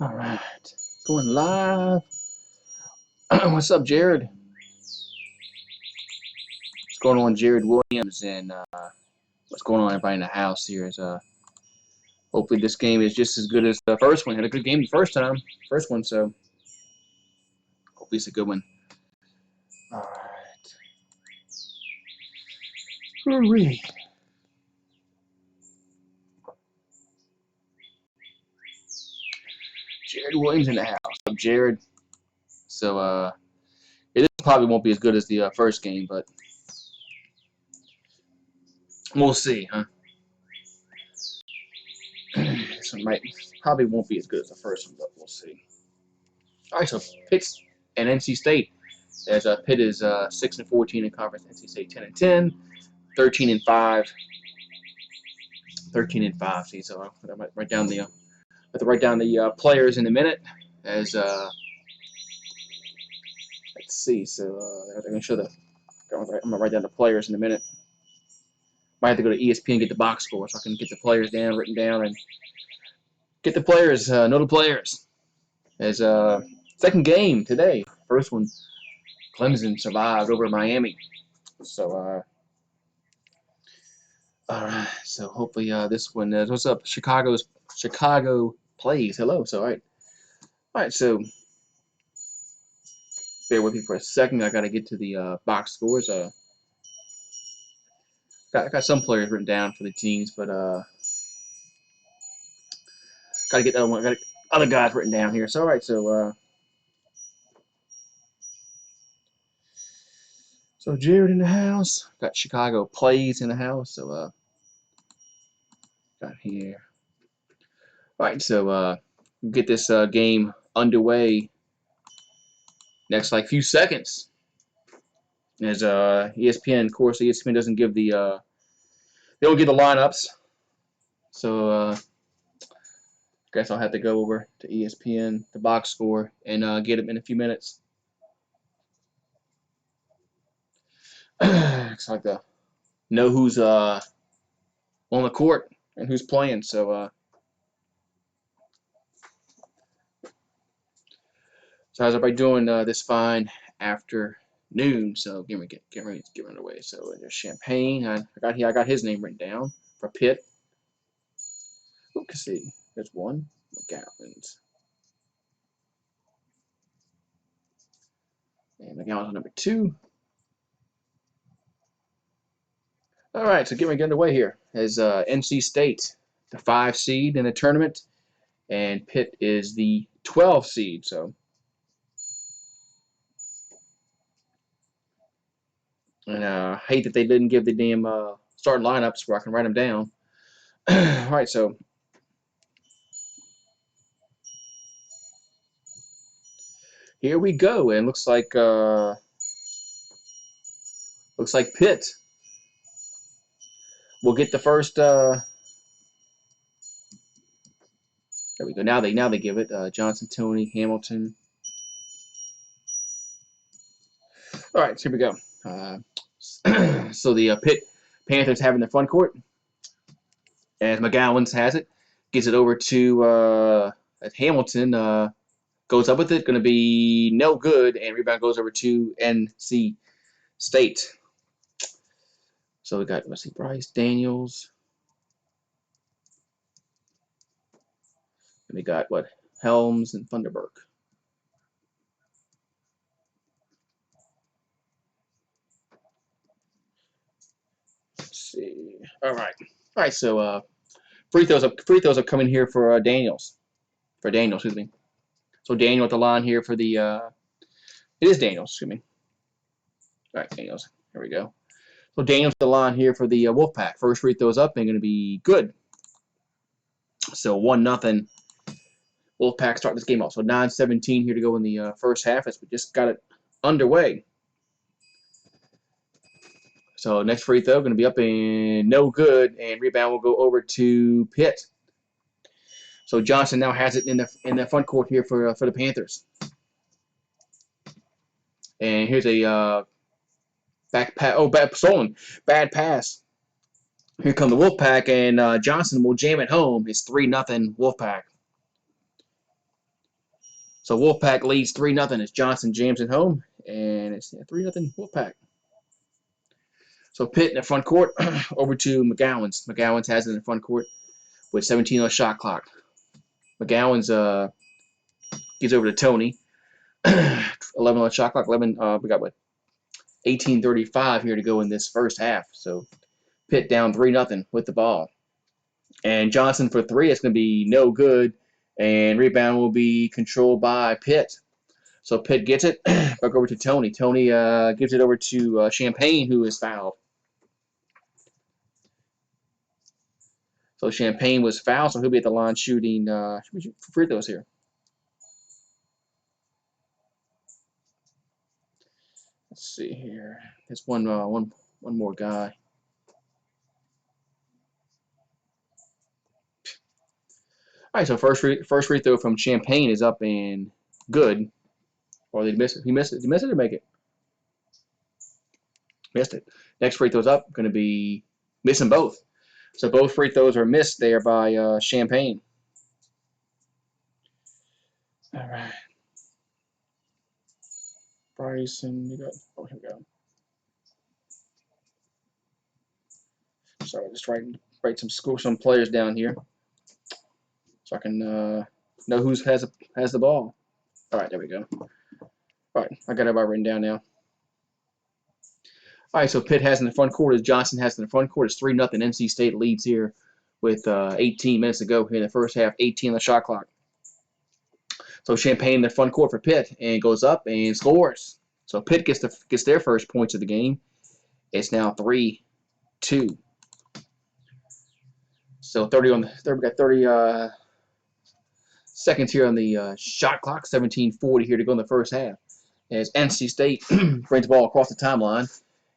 All right, going live. What's up, Jared? What's going on, Jared Williams? And what's going on, everybody in the house here? Is hopefully this game is just as good as the first one. Had a good game the first one. So hopefully it's a good one. All right. Hurry. Jared Williams in the house. What's up, Jared? So it probably won't be as good as the first game, but we'll see, huh? So probably won't be as good as the first one, but we'll see. All right, so Pitt and NC State. As Pitt is 6-14 in conference, NC State 10-10, 13-5, 13-5. See, so I might write down the players in a minute. As let's see, so I'm gonna show the. I'm gonna write down the players in a minute. Might have to go to ESPN and get the box score so I can get the players written down, and get the players, know the players. As second game today, first one, Clemson survived over Miami. So all right, so hopefully this one is. What's up? Chicago plays. Hello. So all right. So bear with me for a second. I got to get to the box scores. Got some players written down for the teams, but got to get other one. Got other guys written down here. So all right. So Jared in the house. Got Chicago plays in the house. So got here. All right. So get this game underway. Next, few seconds. As ESPN, of course, ESPN doesn't give they don't give the lineups. So guess I'll have to go over to ESPN, the box score, and get them in a few minutes. Looks like to know who's on the court and who's playing. So how's everybody doing this fine afternoon? So get underway. So there's Champagne. I got his name written down for Pitt. Let's see. There's one. McGowan's. And McGowan's on number 2. All right, so get underway here. As NC State, the 5 seed in the tournament, and Pitt is the 12 seed. So, and I hate that they didn't give the damn starting lineups where I can write them down. All right, so here we go, and looks like Pitt will get the first. There we go. Now they give it Johnson, Tony, Hamilton. All right, so here we go. So the Pitt Panthers having the front court, as McGowan's has it, gets it over to Hamilton. Goes up with it, going to be no good, and rebound goes over to NC State. So we got, let's see, Bryce Daniels. And we got, Helms and Thunderberg. Let's see. All right, so free throws are coming here for Daniels. For Daniels, excuse me. So Daniel at the line here for the it is Daniels, excuse me. All right, Daniels. Here we go. So Daniels at the line here for the Wolfpack. First free throws up and going to be good. So 1-0. Wolfpack start this game off. So 9:17 here to go in the first half as we just got it underway. So next free throw going to be up and no good, and rebound will go over to Pitt. So Johnson now has it in the front court here for the Panthers. And here's a back pass. Oh, stolen. Bad pass. Here come the Wolfpack, and Johnson will jam it home. It's 3-0 Wolfpack. So Wolfpack leads 3-0 as Johnson jams it home, and it's 3-0 Wolfpack. So Pitt in the front court over to McGowan's. McGowan's has it in the front court with 17 on the shot clock. McGowan's gives over to Tony. 11 on the shot clock. 11. We got what? 18:35 here to go in this first half. So Pitt down 3-0 with the ball. And Johnson for three. It's going to be no good. And rebound will be controlled by Pitt. So Pitt gets it back over to Tony. Tony gives it over to Champagne, who is fouled. So Champagne was fouled, so he'll be at the line shooting free throws here. Let's see here. There's one more guy. All right, so first free throw from Champagne is up and good. Or did he miss it? He missed it. Did he miss it or make it? Missed it. Next free throw's up. Going to be missing both. So both free throws are missed there by Champagne. All right. Bryson, you got. Oh, here we go. Sorry, just write some players down here, so I can know who has the ball. All right, there we go. All right, I got everybody written down now. All right, so Pitt has in the front court as Johnson has in the front court. It's 3-0. NC State leads here with 18 minutes to go here in the first half. 18 on the shot clock. So Champagne in the front court for Pitt and goes up and scores. So Pitt gets their first points of the game. It's now 3-2. So 30 on the we got 30 seconds here on the shot clock. 17:40 here to go in the first half. As NC State brings the ball across the timeline.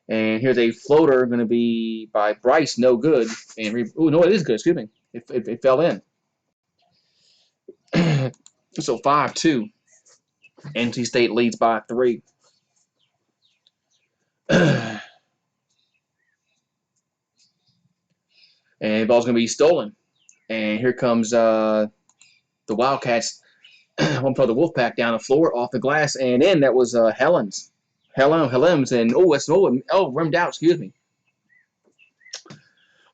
And here's a floater going to be by Bryce, no good. And no, it is good. Excuse me, it fell in. So 5-2. NC State leads by 3. And the ball's going to be stolen. And here comes the Wildcats. One for the Wolfpack down the floor, off the glass, and in. That was Helms, and rimmed out. Excuse me.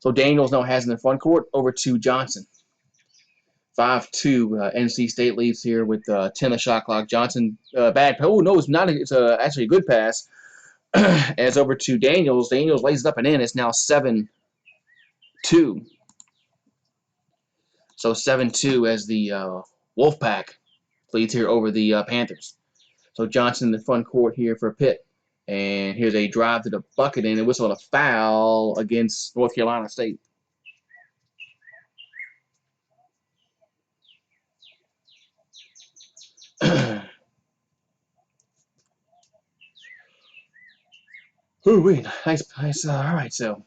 So Daniels now has in the front court over to Johnson. 5-2. NC State leads here with 10 on the shot clock. Johnson bad. Oh no, it's not. It's actually a good pass. As over to Daniels. Daniels lays it up and in. It's now 7-2. So 7-2 as the Wolfpack leads here over the Panthers. So Johnson in the front court here for Pitt. And here's a drive to the bucket and a whistle on a foul against North Carolina State. Ooh, nice. All right, so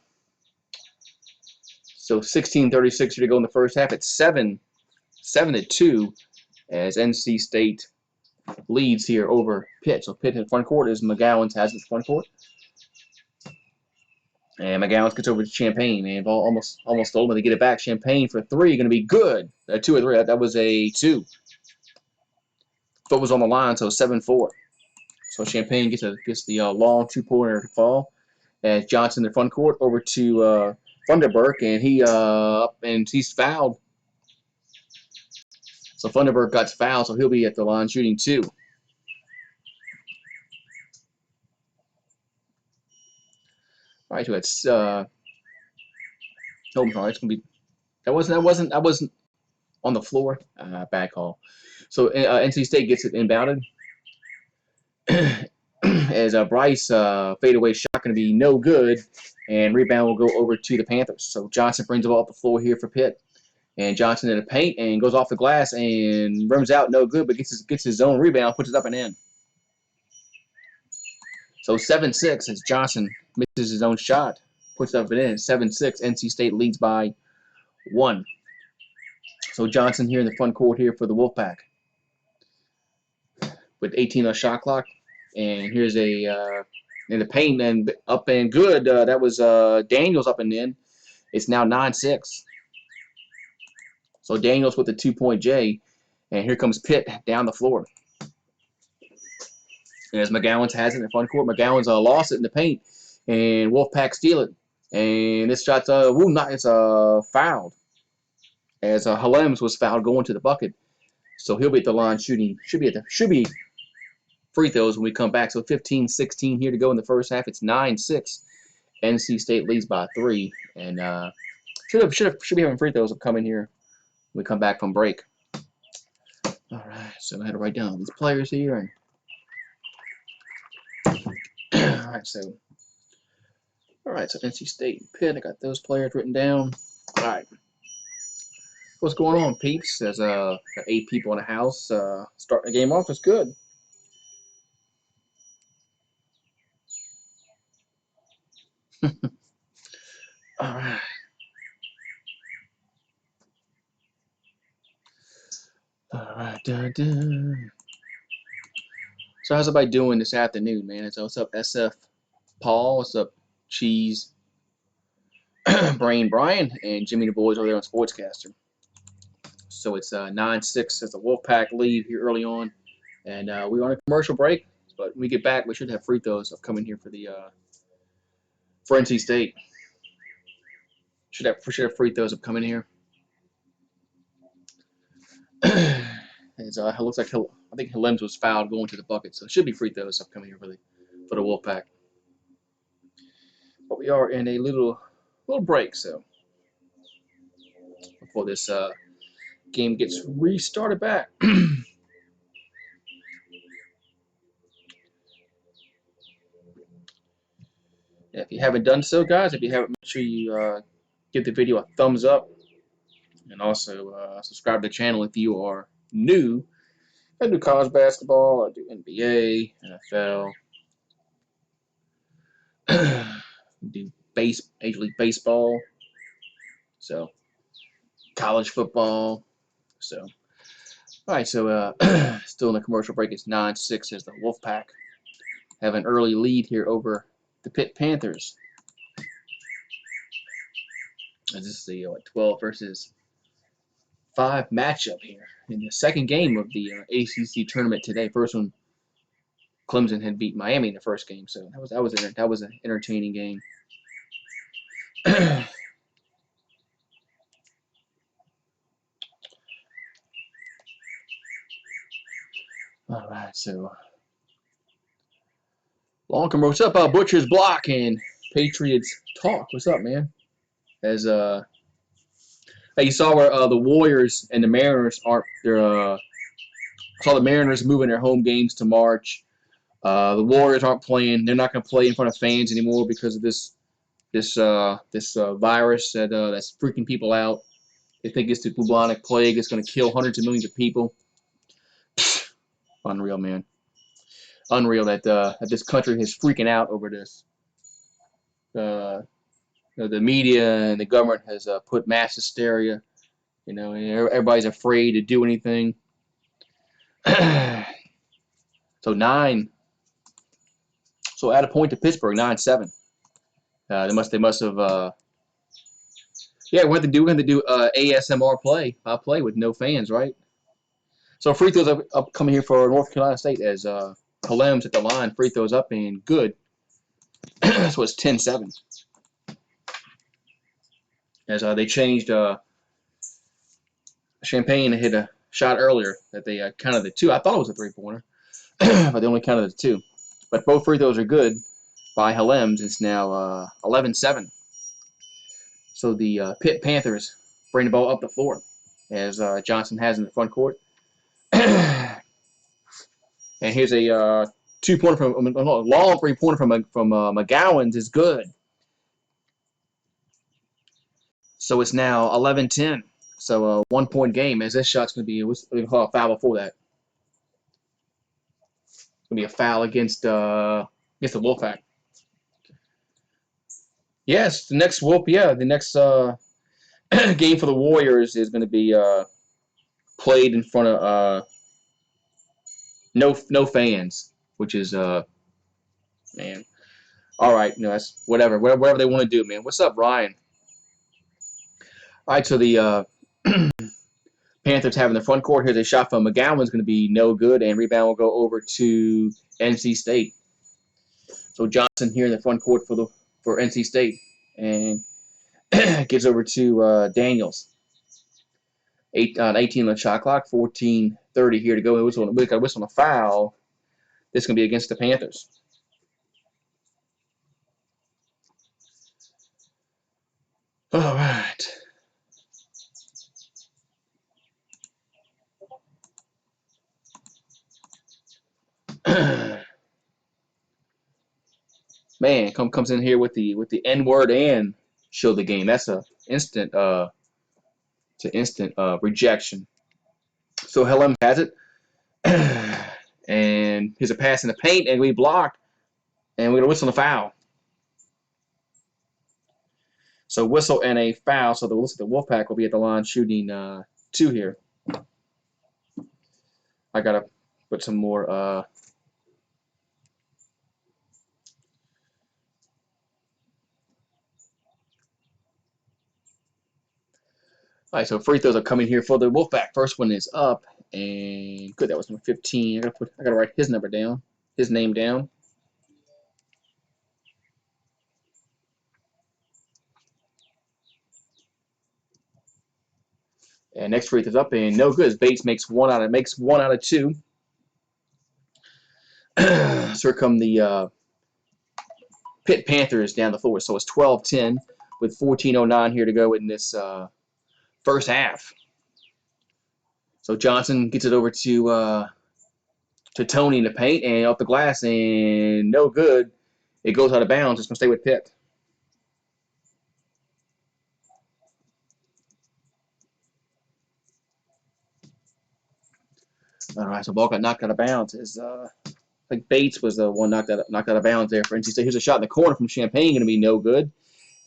16:36 here to go in the first half. It's 7-2 as NC State leads here over Pitt. So Pitt in the front court is McGowan's has the front court. And McGowan's gets over to Champagne. And ball almost stolen, but they get it back. Champagne for 3, going to be good. 2 or 3. That was a 2. Foot was on the line, so 7-4. So Champagne gets the long 2-pointer to fall. As Johnson in the front court over to Thunderberg, and he's fouled. So Thunderberg got fouled, so he'll be at the line shooting 2. All right, so it's it's gonna be that wasn't on the floor. Bad call. So NC State gets it inbounded. As Bryce fadeaway shot going to be no good, and rebound will go over to the Panthers. So Johnson brings the ball up the floor here for Pitt, and Johnson in the paint and goes off the glass and rims out no good, but gets his own rebound, puts it up and in. So 7-6 as Johnson misses his own shot, puts it up and in. 7-6. NC State leads by 1. So Johnson here in the front court here for the Wolfpack with 18 on shot clock. And here's in the paint and up and good. That was Daniels up and in. It's now 9-6. So Daniels with the 2-point J. And here comes Pitt down the floor. And as McGowan's has it in the front court, McGowan's lost it in the paint, and Wolfpack steal it. And this shot's it's fouled, as Halems was fouled going to the bucket. So he'll be at the line shooting. Should be free throws when we come back. So 15-16 here to go in the first half. It's 9-6. NC State leads by 3, and should be having free throws coming here when we come back from break. All right, so I had to write down these players here, and all right, so NC State and Pitt, I got those players written down. All right, what's going on, peeps? There's got 8 people in the house. Starting the game off is good. All right. All right. So how's everybody doing this afternoon, man? So what's up, SF Paul? What's up, Cheese Brain Brian, and Jimmy the Boys over there on Sportscaster. So it's 9-6 as the Wolfpack lead here early on, and we're on a commercial break. But when we get back, we should have free throws coming here for the for NC State. Should have free throws coming here. It looks like I think Halems was fouled going to the bucket, so it should be free throws coming here for the Wolfpack. But we are in a little break, so before this game gets restarted back. If you haven't done so, guys, make sure you give the video a thumbs up, and also subscribe to the channel if you are new. I do college basketball, I do NBA, NFL, do Major League Baseball, so college football. So, all right, so still in the commercial break. It's 9-6 as the Wolfpack have an early lead here over the Pitt Panthers. And this is the 12 versus 5 matchup here in the second game of the ACC tournament today. First one, Clemson had beat Miami in the first game, so that was an entertaining game. All right, so long commercial. What's up, Butcher's Block and Patriots Talk? What's up, man? As you saw where the Warriors and the Mariners aren't. Saw the Mariners moving their home games to March. The Warriors aren't playing. They're not going to play in front of fans anymore because of this virus that's freaking people out. They think it's the bubonic plague. It's going to kill hundreds of millions of people. Unreal, man. Unreal that this country is freaking out over this. The media and the government has put mass hysteria. And everybody's afraid to do anything. So 9. So add a point to Pittsburgh, 9-7. They must have. Yeah, we're going to do ASMR play with no fans, right? So free throws up coming here for North Carolina State as Halems at the line. Free throws up and good. So it's 10-7. As they changed, Champagne hit a shot earlier that they counted the 2. I thought it was a 3-pointer, but they only counted the 2. But both free throws are good by Halems. It's now 11-7. So the Pitt Panthers bring the ball up the floor as Johnson has in the front court. And here's a 2-pointer from a long 3-pointer from McGowan's is good. So it's now 11-10. So a 1-point game as this shot's going to be a foul before that. It's going to be a foul against the Wolfpack. Yes, the next the next game for the Warriors is going to be played in front of no fans, which is man. All right, that's whatever they want to do, man. What's up, Ryan? All right, so the Panthers having the front court. Here's a shot from McGowan's going to be no good, and rebound will go over to NC State. So Johnson here in the front court for NC State, and gets over to Daniels. 18 on the shot clock, 14:30 here to go. We got a whistle on a foul. This is going to be against the Panthers. All right. Man, comes in here with the N word and show the game. That's a instant rejection. So Helem has it, and here's a pass in the paint, and we blocked, and we're gonna whistle the foul. So whistle and a foul. So the Wolfpack will be at the line shooting 2 here. I gotta put some more. All right, so free throws are coming here for the Wolfpack. First one is up, and good. That was number 15. I gotta write his number down, his name down. And next free throw's up, and no good. Bates makes one out of 2. So here come the Pitt Panthers down the floor. So it's 12-10 with 14:09 here to go in this first half. So Johnson gets it over to Tony in the paint and off the glass, and no good. It goes out of bounds. It's going to stay with Pitt. All right, so ball got knocked out of bounds. I think Bates was the one knocked out of bounds there for NC State. Here's a shot in the corner from Champaign, going to be no good.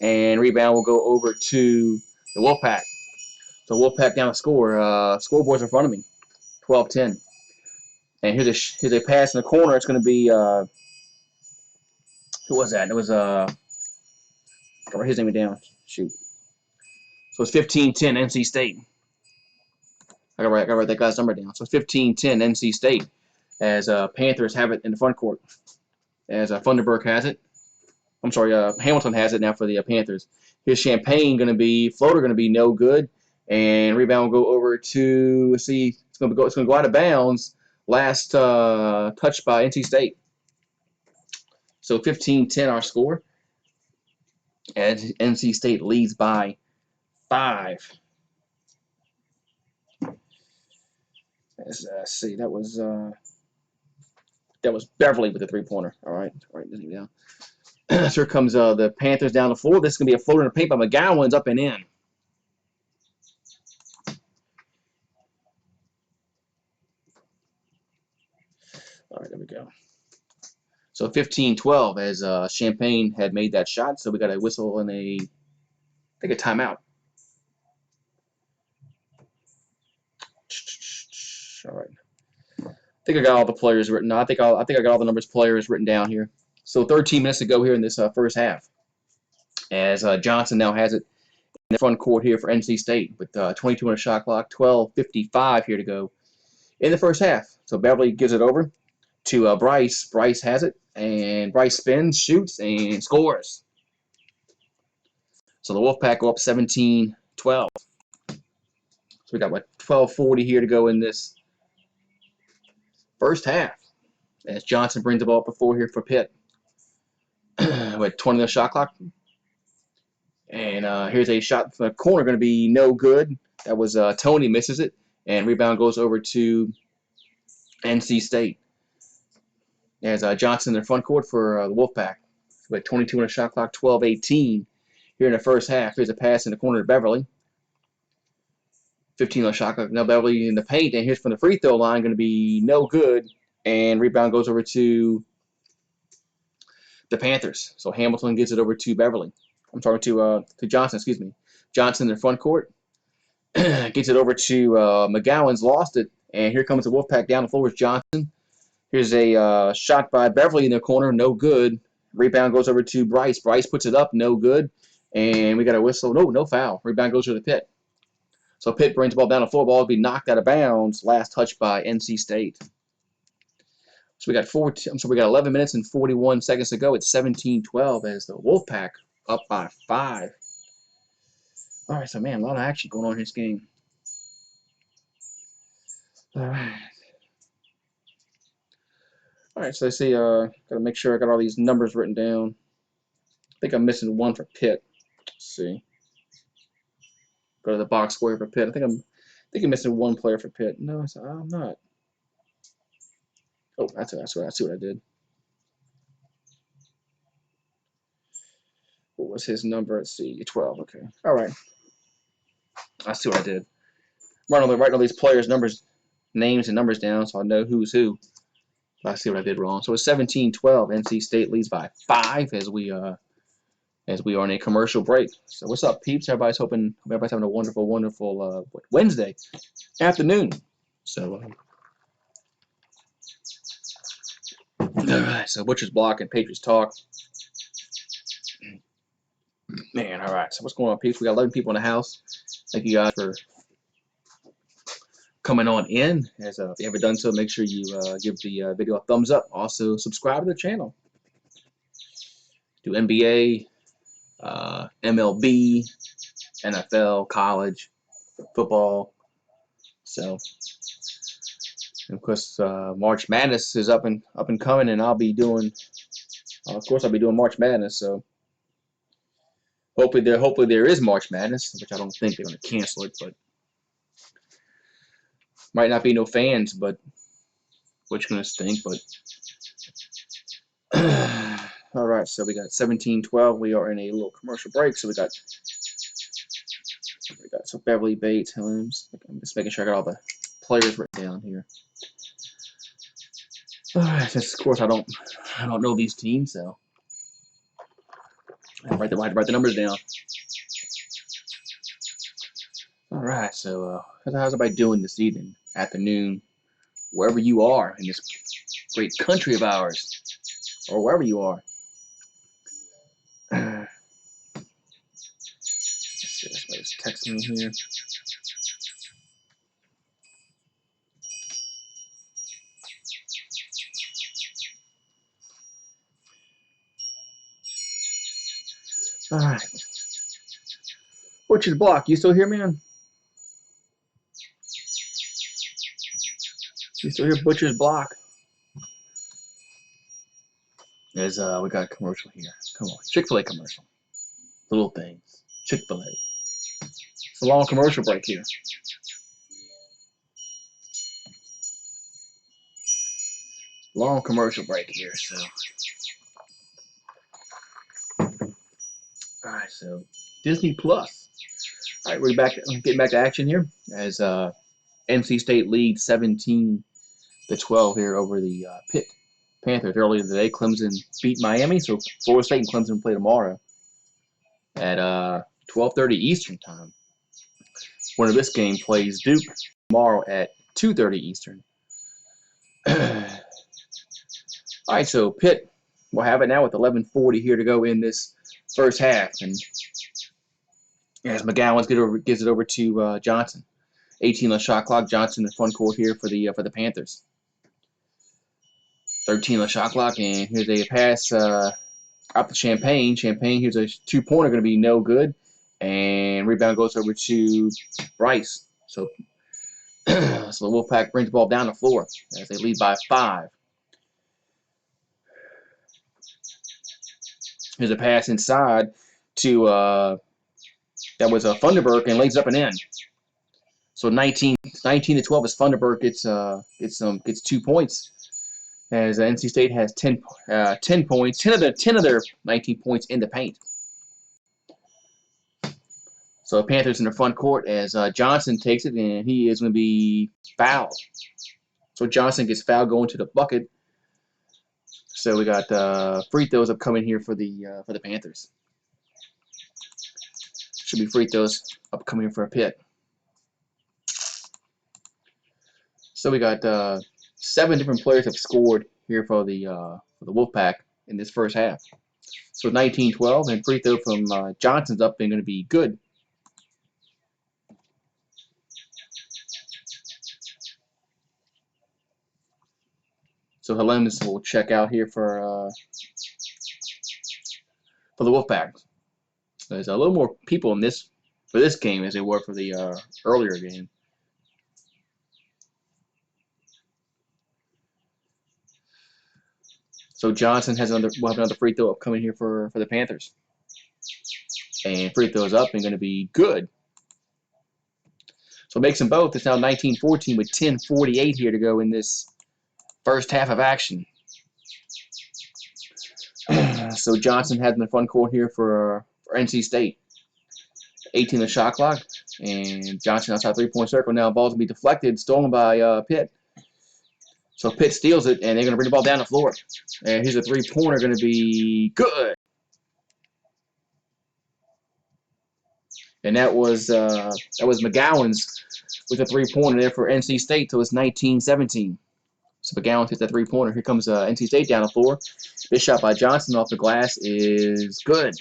And rebound will go over to the Wolfpack. So Wolfpack down a score. Scoreboard's in front of me, 12-10. And here's a pass in the corner. It's going to be who was that? It was write his name down. Shoot. So it's 15-10 NC State. I gotta write that guy's number down. So it's 15-10 NC State as Panthers have it in the front court. As Funderburk has it. I'm sorry, Hamilton has it now for the Panthers. Here's Champaign floater going to be no good, and rebound will go over to, let's see, it's going to go out of bounds. Last touch by NC State. So 15-10 our score, as NC State leads by 5. Let's see, that was Beverly with the 3-pointer. All right, this name down. So here comes the Panthers down the floor. This is going to be a floater in the paint by McGowan's up and in. All right, there we go. So 15-12 as Champaign had made that shot. So we got a whistle and a timeout. All right. I think I got all the players written. I think I got all the numbers players written down here. So 13 minutes to go here in this first half, as Johnson now has it in the front court here for NC State with 22 on the shot clock, 12:55 here to go in the first half. So Beverly gives it over to Bryce. Bryce has it, and Bryce spins, shoots, and scores. So the Wolfpack go up 17-12. So we got 12:40 here to go in this first half, as Johnson brings the ball up the floor here for Pitt. With 20 on the shot clock. And here's a shot from the corner, going to be no good. That was Tony misses it, and rebound goes over to NC State. As Johnson in the front court for the Wolfpack. With 22 on the shot clock, 12:18 here in the first half. Here's a pass in the corner to Beverly. 15 on the shot clock. Now Beverly in the paint, and here's from the free throw line, going to be no good. And rebound goes over to the Panthers. So Hamilton gives it over to Beverly. I'm talking to Johnson, excuse me. Johnson in the front court. Gets it over to McGowan's, lost it. And here comes the Wolfpack down the floor with Johnson. Here's a shot by Beverly in the corner, no good. Rebound goes over to Bryce. Bryce puts it up, no good. And we got a whistle. No foul. Rebound goes to the Pitt. So Pitt brings the ball down the floor. Ball will be knocked out of bounds. Last touch by NC State. So we got 11 minutes and 41 seconds to go. It's 17-12 as the Wolfpack up by 5. All right, so man, a lot of action going on in this game. All right, so I see. Gotta make sure I got all these numbers written down. I think I'm missing one for Pitt. Let's see. Go to the box score for Pitt. I think I'm missing one player for Pitt. No, I'm not. Oh, that's what I did. What was his number? Let's see, 12. Okay. All right. I see what I did. Writing all these players' names and numbers down so I know who's who. I see what I did wrong. So it's 17-12. NC State leads by 5 as we are in a commercial break. So what's up, peeps? Everybody's hoping everybody's having a wonderful Wednesday afternoon. So all right. So Butcher's Block and Patriots Talk. Man, all right. So what's going on, peeps? We got 11 people in the house. Thank you guys for coming on in. As if you haven't done so, make sure you give the video a thumbs up. Also, subscribe to the channel. Do NBA, MLB, NFL, college, football. So, and of course, March Madness is up and coming, and I'll be doing March Madness. So, hopefully there is March Madness, which I don't think they're going to cancel it, but might not be no fans, but which going to stink, but. All right, so we got 17-12. We are in a little commercial break, so we got some Beverly Bates, Helms. I'm just making sure I got all the players written down here. All right, since of course I don't know these teams, so I have to write the numbers down. All right, so how's everybody doing this evening, afternoon, wherever you are in this great country of ours, or wherever you are? Let's see, somebody's texting me here. All right. Butcher's Block, you still here, man? You still hear Butcher's Block? There's we got a commercial here. Come on, Chick-fil-A commercial. Little things. Chick-fil-A. It's a long commercial break here. Long commercial break here, so. Alright, so Disney Plus. Alright, we're getting back to action here as NC State leads 17-12 here over the Pitt Panthers. Earlier today, Clemson beat Miami, so Florida State and Clemson play tomorrow at 12:30 Eastern time. Winner of this game plays Duke tomorrow at 2:30 Eastern. All right, so Pitt will have it now with 11:40 here to go in this first half, and as McGowan gives it over to Johnson. 18 on the shot clock. Johnson in the front court here for the Panthers. 13 on the shot clock, and here's a pass out to Champagne. Champagne, here's a two-pointer, going to be no good, and rebound goes over to Bryce. So, so the Wolfpack brings the ball down the floor as they lead by 5. Here's a pass inside to that was Funderburk, and lays up and in. So 19-12 as Funderburk gets 2 points. As NC State has 10 points, 10 of their 19 points in the paint. So Panthers in the front court as Johnson takes it, and he is going to be fouled. So Johnson gets fouled going to the bucket. So we got free throws upcoming here for the Panthers. Should be free throws upcoming for a Pitt. So we got 7 different players have scored here for the Wolfpack in this first half. So 19-12, and free throw from Johnson's up and going to be good. So Helms will check out here for the Wolfpack. There's a little more people in this for this game as they were for the earlier game. So Johnson will have another free throw coming here for the Panthers. And free throws up and going to be good. So it makes them both. It's now 19-14 with 10:48 here to go in this first half of action. So Johnson has in the front court here for NC State. 18 the shot clock. And Johnson outside three-point circle. Now ball's going to be deflected, stolen by Pitt. So Pitt steals it, and they're going to bring the ball down the floor. And here's a three-pointer going to be good. And that was McGowan's with a three-pointer there for NC State. So it's 19-17. So McGowan hits that three-pointer. Here comes NC State down the floor. This shot by Johnson off the glass is good.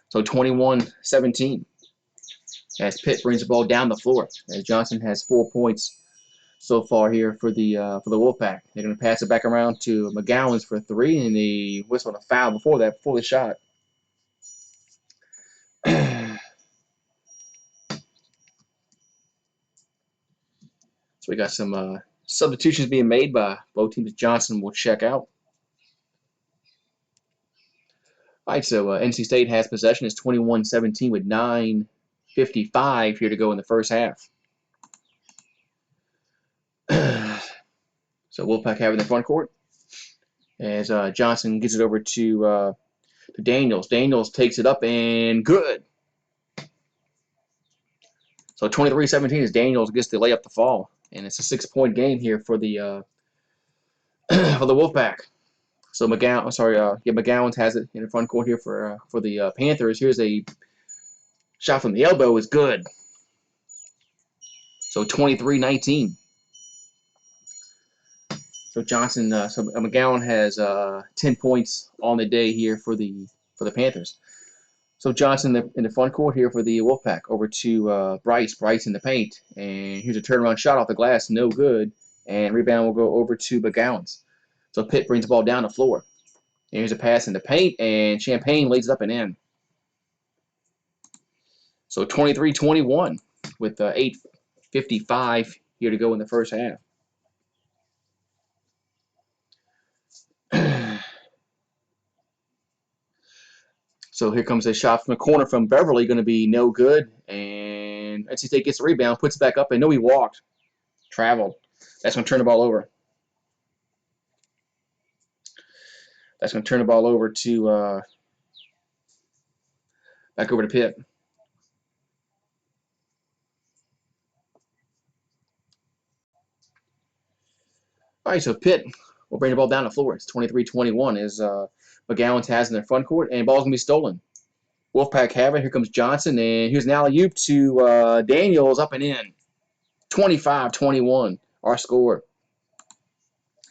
So 21-17. As Pitt brings the ball down the floor. As Johnson has 4 points so far here for the Wolfpack. They're going to pass it back around to McGowan's for three, and they whistled a foul before the shot. So we got some substitutions being made by both teams. Johnson will check out. All right, so NC State has possession. It's 21-17 with 9:55 here to go in the first half. So Wolfpack have in the front court as Johnson gets it over to Daniels. Daniels takes it up and good. So 23-17 as Daniels gets to lay up the fall, and it's a 6-point game here for the for the Wolfpack. So McGowan has it in the front court here for the Panthers. Here's a shot from the elbow is good. So 23-19. So McGowan has 10 points on the day here for the Panthers. So Johnson in the front court here for the Wolfpack over to Bryce. Bryce in the paint, and here's a turnaround shot off the glass, no good. And rebound will go over to McGowan's. So Pitt brings the ball down the floor. And here's a pass in the paint, and Champagne lays it up and in. So 23-21 with 8:55 here to go in the first half. So here comes a shot from the corner from Beverly, going to be no good. And NC State gets the rebound, puts it back up, and no, he walked. Traveled. That's going to turn the ball over. That's going to turn the ball over to back over to Pitt. All right, so Pitt will bring the ball down the floor. It's 23-21 as McGowan has in their front court, and ball's going to be stolen. Wolfpack have it. Here comes Johnson, and here's an alley-oop to Daniels up and in. 25-21, our score.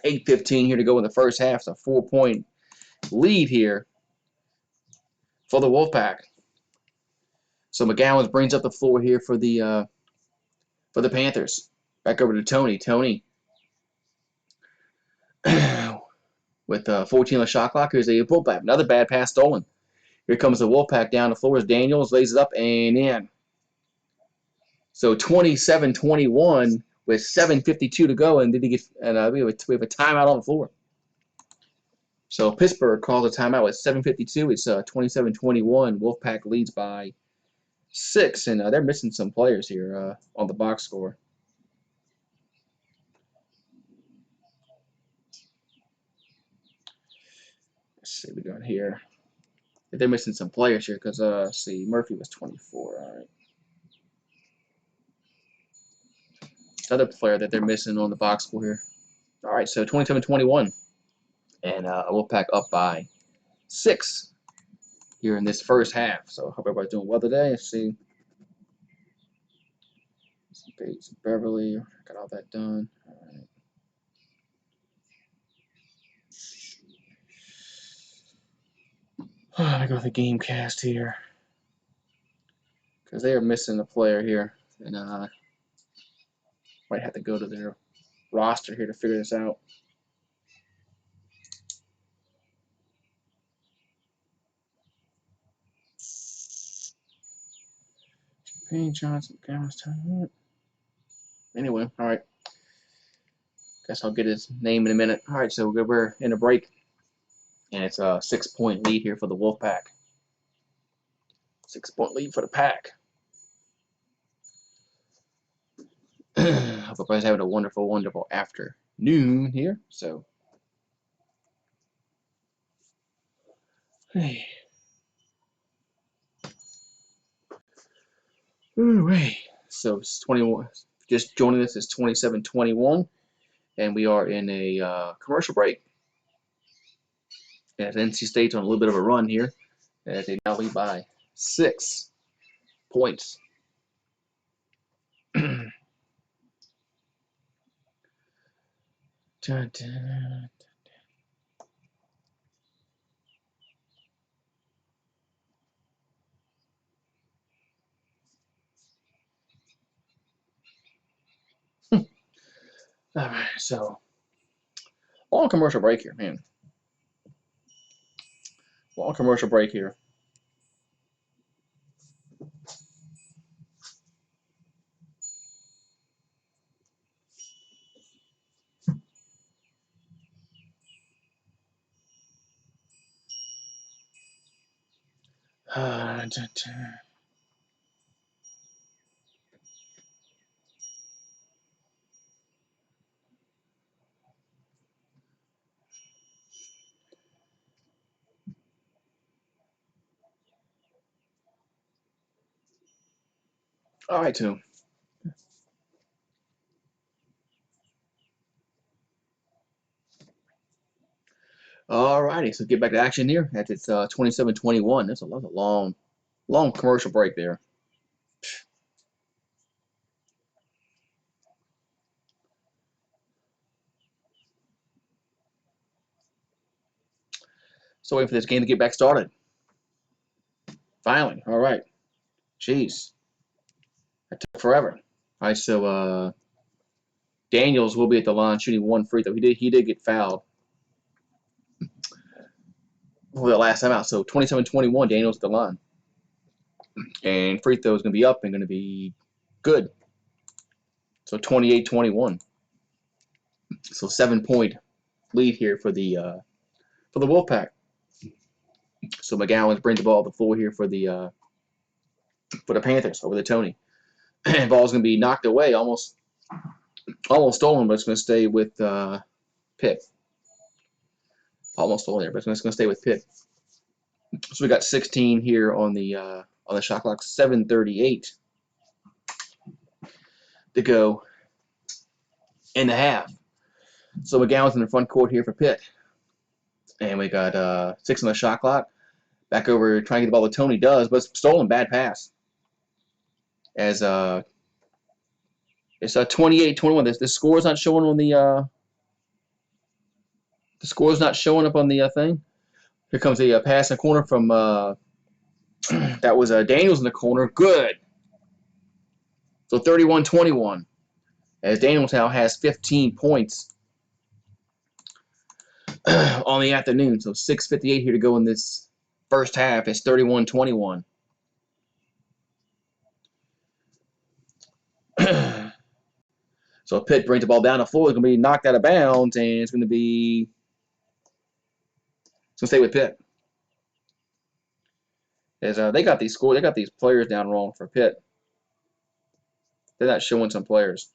8:15 here to go in the first half. It's a 4-point lead here for the Wolfpack. So McGowan brings up the floor here for the Panthers. Back over to Tony. Tony with 14 on the shot clock. Here's a pullback. Another bad pass stolen. Here comes the Wolfpack down the floor as Daniels lays it up and in. So 27-21 with 7:52 to go, and we have a timeout on the floor. So Pittsburgh calls a timeout with 7:52. It's 27-21. Wolfpack leads by 6, and they're missing some players here on the box score. Let's see what we got here. They're missing some players here because see, Murphy was 24. All right. Another player that they're missing on the box score here. All right, so 27-21, and Wolfpack up by 6 here in this first half. So hope everybody's doing well today. Let's see. Some Bates, Beverly, got all that done. All right. Let me go to the game cast here because they are missing a player here, and might have to go to their roster here to figure this out. Payne Johnson, anyway, all right. Guess I'll get his name in a minute. All right, so we're in a break, and it's a 6-point lead here for the Wolfpack. 6-point lead for the Pack. Hope everybody's having a wonderful, wonderful afternoon here. So, hey. Alright, so it's 21. Just joining us is 27-21, and we are in a commercial break. As NC State's on a little bit of a run here, as they now lead by 6 points. Dun, dun. All right, so long commercial break here, man. Long commercial break here. Dun, dun. All right, too. All righty, so get back to action here. It's 27-21. That's a long commercial break there. So waiting for this game to get back started. Finally, all right. Jeez, that took forever. All right, so Daniels will be at the line shooting 1 free throw. He did get fouled for the last time out. So 27-21, Daniels at the line, and free throw is going to be up and going to be good. So 28-21. So 7-point lead here for the Wolfpack. So McGowan's brings the ball to the floor here for the Panthers over the Tony. And ball's going to be knocked away, almost stolen, but it's going to stay with Pitt. Almost stolen there, but it's going to stay with Pitt. So we got 16 here on the shot clock. 7:38 to go in the half. So McGowan's in the front court here for Pitt, and we got 6 on the shot clock. Back over trying to get the ball to Tony does, but it's stolen. Bad pass. As it's 28-21. The score is not showing on the score is not showing up on the thing. Here comes a pass in the corner from that was Daniels in the corner. Good. So 31-21. As Daniels now has 15 points on the afternoon. So 6:58 here to go in this first half. It's 31-21. So Pitt brings the ball down the floor. It's going to be knocked out of bounds, and it's going to stay with Pitt. As they got these players down wrong for Pitt. They're not showing some players.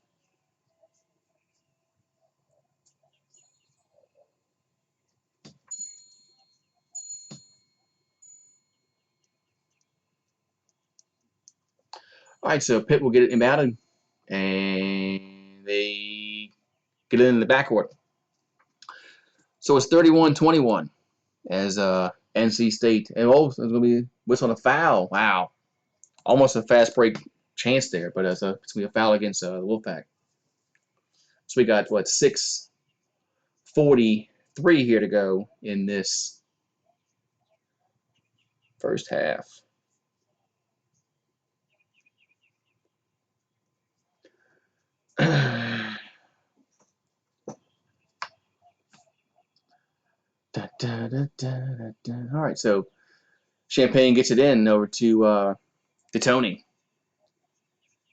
All right, so Pitt will get it inbounded, and they get it in the backcourt. So it's 31-21 as NC State. And it's going to be whistle on a foul. Wow. Almost a fast break chance there, but it's going to be a foul against the Wolfpack. So we got, 6:43 here to go in this first half. All right, so Champagne gets it in over to Tony.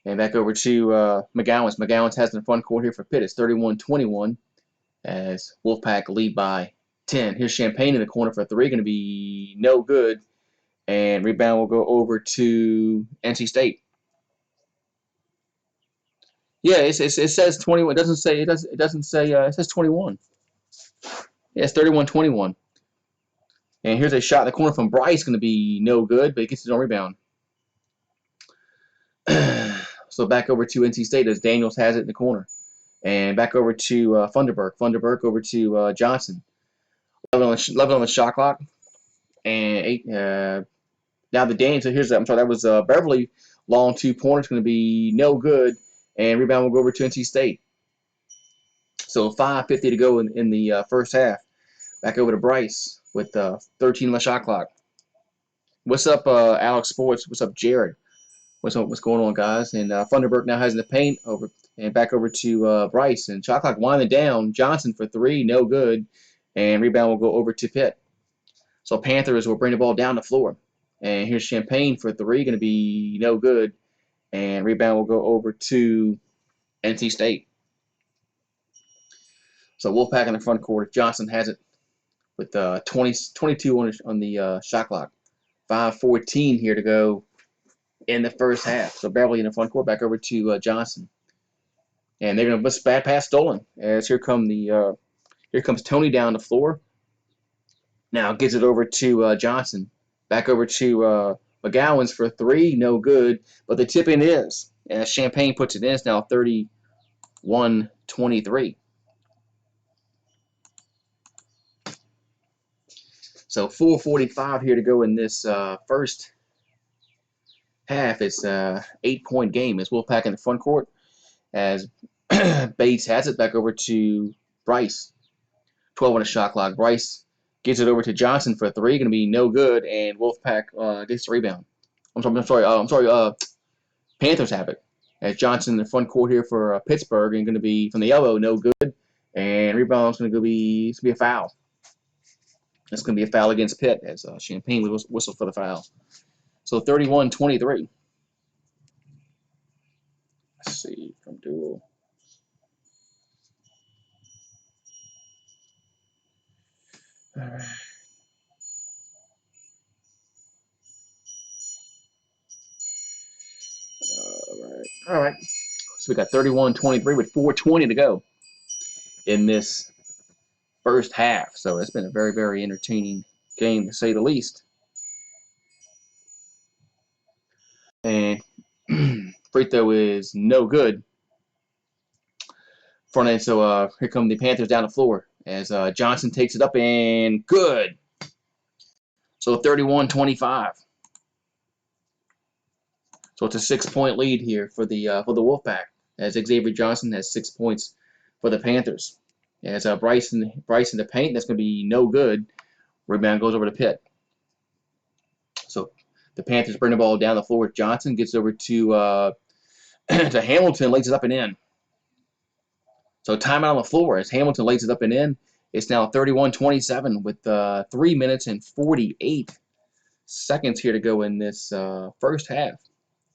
And back over to McGowan's. McGowan's has the front court here for Pitt. It's 31-21 as Wolfpack lead by 10. Here's Champagne in the corner for three. Going to be no good. And rebound will go over to NC State. Yeah, it says 21. It says 21. Yeah, it's 31-21. And here's a shot in the corner from Bryce. Going to be no good, but he gets his own rebound. So back over to NC State as Daniels has it in the corner. And back over to Funderburk. Funderburk over to Johnson. 11 on the shot clock. And now the Daniels. So I'm sorry, that was Beverly. Long 2-pointer. Going to be no good. And rebound will go over to NC State. So 5:50 to go in the first half. Back over to Bryce with 13 on the shot clock. What's up, Alex Sports? What's up, Jared? What's going on, guys? And Funderburk now has in the paint over and back over to Bryce. And shot clock winding down. Johnson for three, no good. And rebound will go over to Pitt. So Panthers will bring the ball down the floor. And here's Champagne for three, going to be no good. And rebound will go over to NC State. So Wolfpack in the front court. Johnson has it with 22 on the shot clock. 5:14 here to go in the first half. So Beverly in the front court, back over to Johnson. And they're going to bad pass stolen. As here comes Tony down the floor. Now gives it over to Johnson. Back over to McGowan's for three, no good. But the tip in is, as Champagne puts it in, it's now 31-23. So 4:45 here to go in this first half. It's an 8-point game. It's Wolfpack in the front court as Bates has it back over to Bryce. 12 on the shot clock. Bryce gets it over to Johnson for three. Going to be no good, and Wolfpack gets the rebound. I'm sorry. Panthers have it. As Johnson in the front court here for Pittsburgh, and going to be from the elbow, no good. And rebound is going to be a foul. It's going to be a foul against Pitt as Champagne whistles for the foul. So 31-23. Let's see from duel. All right. All right. So we got 31-23 with 4:20 to go in this first half. So it's been a very, very entertaining game to say the least. And free throw is no good. Front end, so here come the Panthers down the floor as Johnson takes it up and good. So 31-25. So it's a 6-point lead here for the Wolfpack as Xavier Johnson has 6 points for the Panthers. As Bryce in the paint, that's going to be no good. Rebound goes over to Pitt. So the Panthers bring the ball down the floor with Johnson, gets over to to Hamilton, lays it up and in. So timeout on the floor as Hamilton lays it up and in. It's now 31-27 with 3 minutes and 48 seconds here to go in this first half.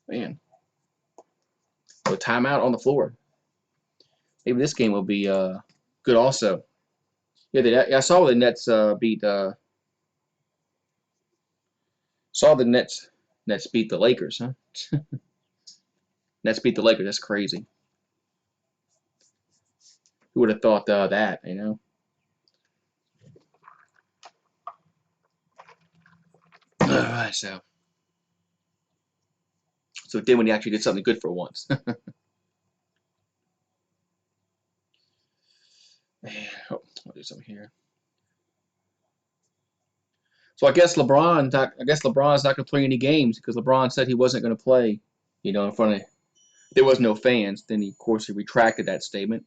Man. So timeout on the floor. Maybe this game will be good also. Yeah, I saw the Nets beat Nets beat the Lakers, huh? Nets beat the Lakers. That's crazy. Who would have thought that, you know? All right, so then when he actually did something good for once. Man, oh, I'll do something here. So I guess LeBron's not going to play any games because LeBron said he wasn't going to play, you know, in front of there was no fans. Then of course he retracted that statement.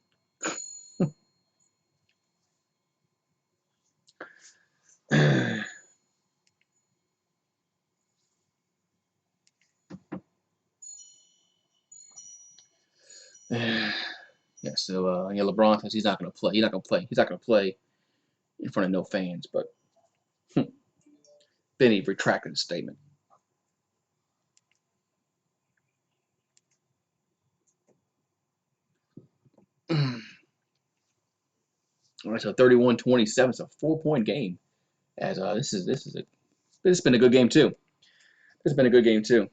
Yeah, so LeBron says he's not going to play. He's not going to play. in front of no fans, but then he retracted his statement. All right, so 31-27. It's a 4-point game. As this has been a good game too. This has been a good game too.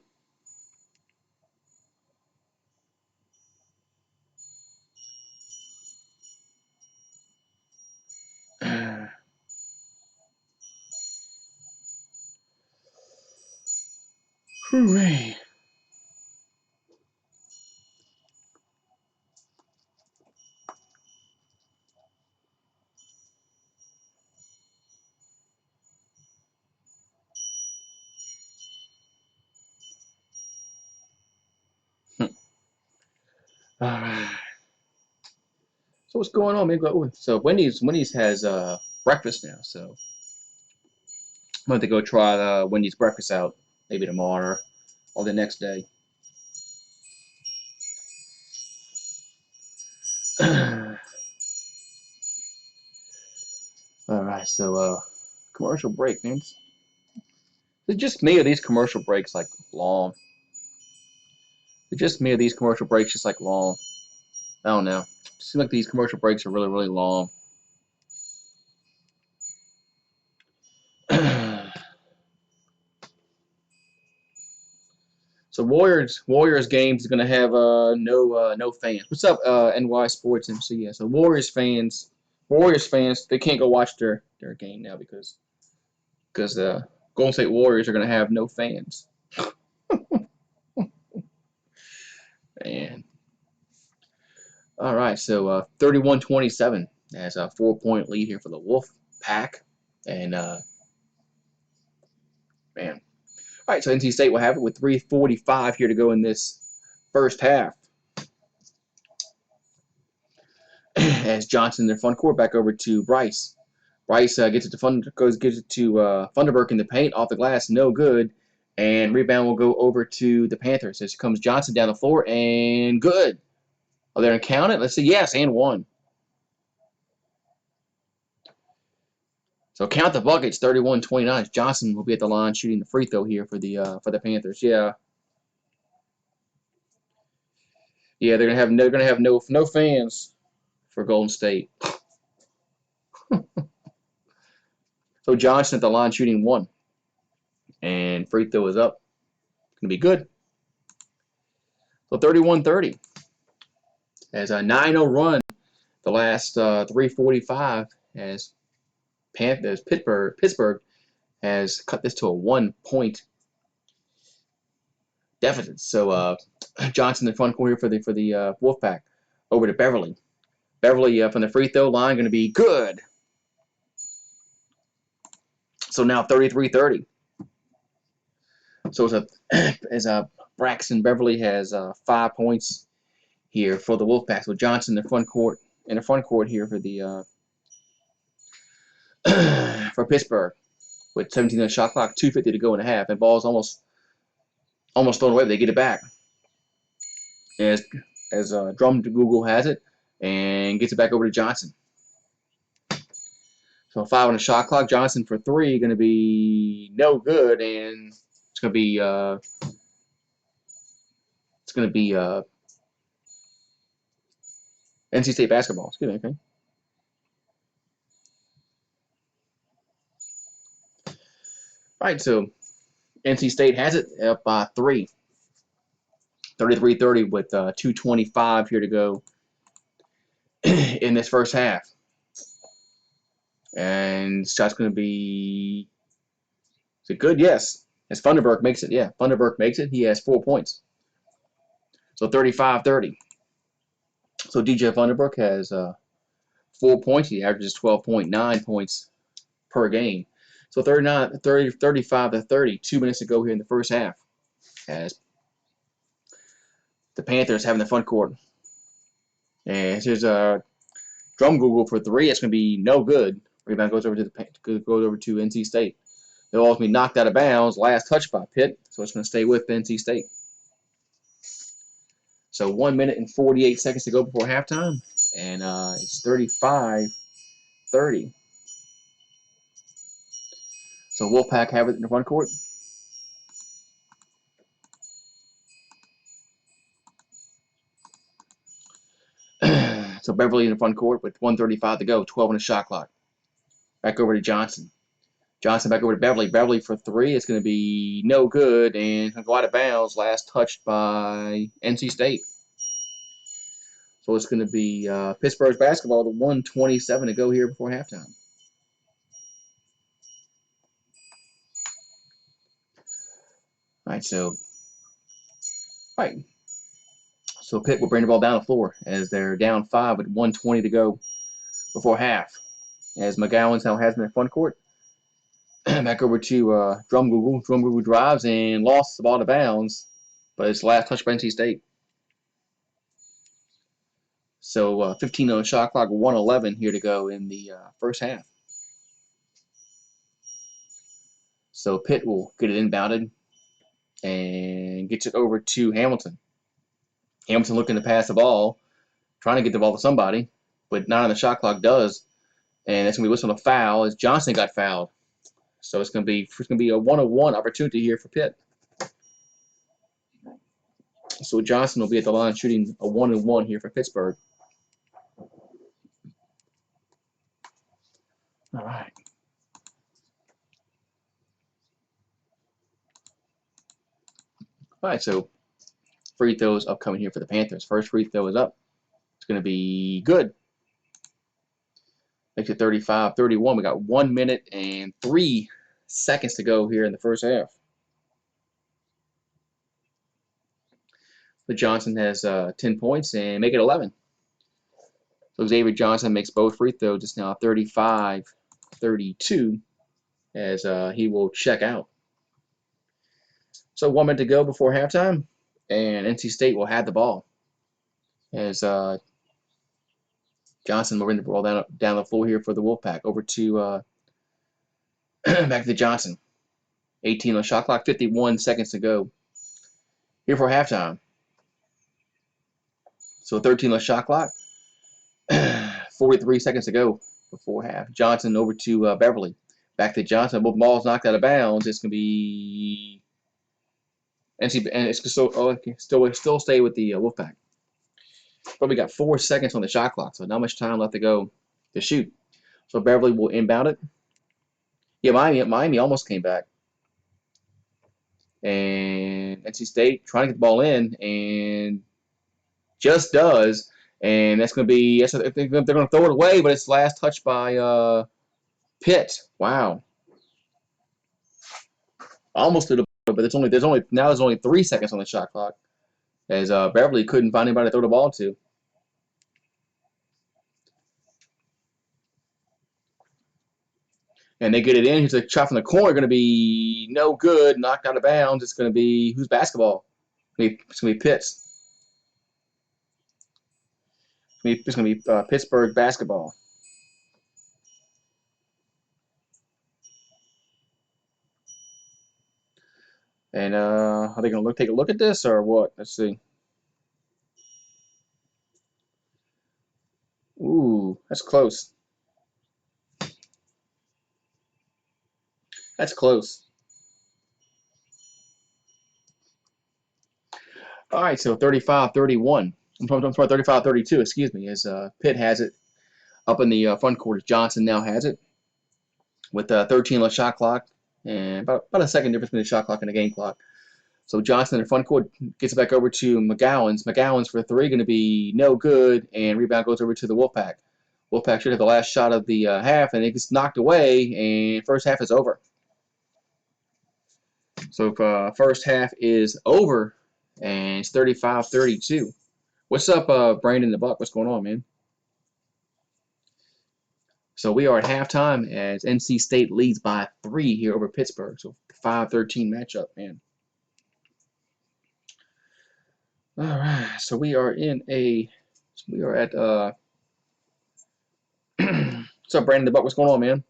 Hooray! All right. So what's going on, man? So Wendy's has breakfast now. So I'm going to go try Wendy's breakfast out maybe tomorrow or the next day. All right. So commercial break, man. It's just me or these commercial breaks like long. It's just me or these commercial breaks just like long. I don't know. It seems like these commercial breaks are really really long. So Warriors games is gonna have no fans. What's up, NY Sports MC? Yeah, so Warriors fans they can't go watch their game now because the Golden State Warriors are gonna have no fans. And all right, so 31-27 as a 4-point lead here for the Wolf Pack, and man, all right, so NC State will have it with 3:45 here to go in this first half. As Johnson in their front court back over to Bryce. Bryce gets it to Funderburk in the paint off the glass, no good, and rebound will go over to the Panthers. As comes Johnson down the floor and good. Oh, they're gonna count it. Let's see, yes, and one. So count the buckets, 31-29. Johnson will be at the line shooting the free throw here for the Panthers. Yeah, they're gonna have no fans for Golden State. So Johnson at the line shooting one, and free throw is up. Gonna be good. So 31-30 as a 9-0 run. The last 3:45 as Pittsburgh has cut this to a 1-point deficit. So Johnson in the front corner for the Wolfpack over to Beverly. Beverly from the free throw line going to be good. So now 33-30. So as Braxton Beverly has 5 points here for the Wolfpack. So Johnson in the front court here for the for Pittsburgh with 17 on the shot clock, 2:50 to go in a half, and ball's almost thrown away, but they get it back. As Drum to Google has it and gets it back over to Johnson. So 5 on the shot clock. Johnson for 3 going to be no good, and it's going to be NC State basketball. Excuse me. Okay. All right. So NC State has it up by 3. 33-30 with 2:25 here to go in this first half. And shot's going to be, is it good? Yes. As Funderburk makes it. Yeah, Funderburk makes it. He has 4 points. So 35-30. So DJ Funderburk has 4 points. He averages 12.9 points per game. So 35-30. 2 minutes to go here in the first half. As the Panthers having the front court. And here's a Drum Google for 3. It's going to be no good. Rebound goes over to NC State. They'll also be knocked out of bounds. Last touch by Pitt, so it's going to stay with NC State. So 1 minute and 48 seconds to go before halftime, and it's 35-30. So Wolfpack have it in the front court. So Beverly in the front court with 1:35 to go, 12 on the shot clock. Back over to Johnson. Johnson back over to Beverly. Beverly for three. It's going to be no good and going to go out of bounds. Last touched by NC State. So it's going to be Pittsburgh's basketball with 1:27 to go here before halftime. All right, so Pitt will bring the ball down the floor as they're down 5 with 1:20 to go before half. As McGowan's now has them in front court. Back over to Drum Google. Drum Google drives and lost the ball to bounds, but it's the last touch by NC State. So 15 on the shot clock, 1:11 here to go in the first half. So Pitt will get it inbounded and gets it over to Hamilton. Hamilton looking to pass the ball, trying to get the ball to somebody, but not on the shot clock does. And that's going to be whistled a foul as Johnson got fouled. So it's going to be a 1-on-1 opportunity here for Pitt. So Johnson will be at the line shooting a 1-on-1 here for Pittsburgh. All right. All right, so free throws upcoming here for the Panthers. First free throw is up. It's going to be good. Makes it 35-31. We got 1 minute and 3 seconds to go here in the first half. But Johnson has 10 points and make it 11. So Xavier Johnson makes both free throws. It's now 35-32 as he will check out. So 1 minute to go before halftime, and NC State will have the ball as Johnson will bring the ball down the floor here for the Wolfpack. Over to back to Johnson. 18 on the shot clock, 51 seconds to go here for halftime. So 13 on the shot clock, 43 seconds to go before half. Johnson over to Beverly. Back to Johnson. Both balls knocked out of bounds. It's going to be NC, and it's still stay with the Wolfpack. But we got 4 seconds on the shot clock, so not much time left to go to shoot. So Beverly will inbound it. Yeah, Miami almost came back. And NC State trying to get the ball in and just does. And that's going to be, they're going to throw it away, but it's last touch by Pitt. Wow. Almost to the, but there's only 3 seconds on the shot clock as Beverly couldn't find anybody to throw the ball to. And they get it in. Here's a shot from the corner, going to be no good, knocked out of bounds. It's going to be who's basketball? It's going to be Pitt's. It's going to be Pittsburgh basketball. And are they going to take a look at this or what? Let's see. Ooh, that's close. That's close. All right, so 35-31. I'm sorry, 35-32, excuse me, as Pitt has it up in the front court. Johnson now has it with 13 left shot clock and about a second difference between the shot clock and the game clock. So Johnson in the front court gets it back over to McGowan's. McGowan's for three, going to be no good, and rebound goes over to the Wolfpack. Wolfpack should have the last shot of the half, and it gets knocked away, and first half is over. So first half is over, and it's 35-32. What's up, Brandon the Buck? What's going on, man? So we are at halftime as NC State leads by 3 here over Pittsburgh. So 5-13 matchup, man. All right, so we are at what's up, Brandon the Buck? What's going on, man?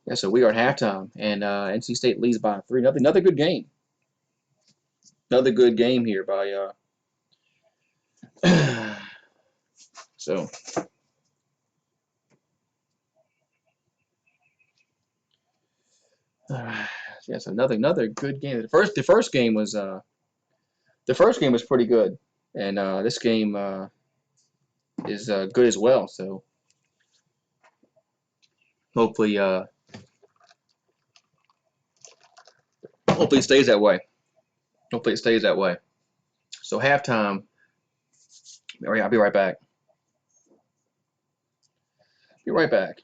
Yeah, so we are at halftime, and NC State leads by 3. Another good game. Another good game here by so. Yes, another good game. The first game was pretty good, and this game is good as well. So hopefully, hopefully it stays that way. Hopefully it stays that way. So halftime. All right, I'll be right back. Be right back.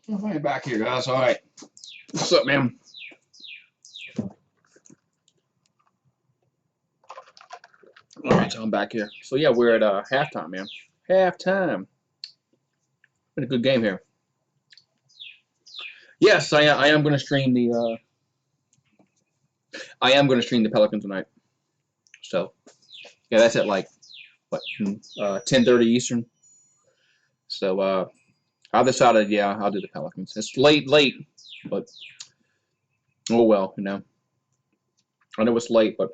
All right, back here, guys. All right. What's up, man? All right, so I'm back here. So yeah, we're at halftime, man. Halftime. Been a good game here. Yes, I am going to stream the I am going to stream the Pelicans tonight. So yeah, that's at like what 10:30 Eastern. So I decided, yeah, I'll do the Pelicans. It's late, but oh well, you know. I know it's late, but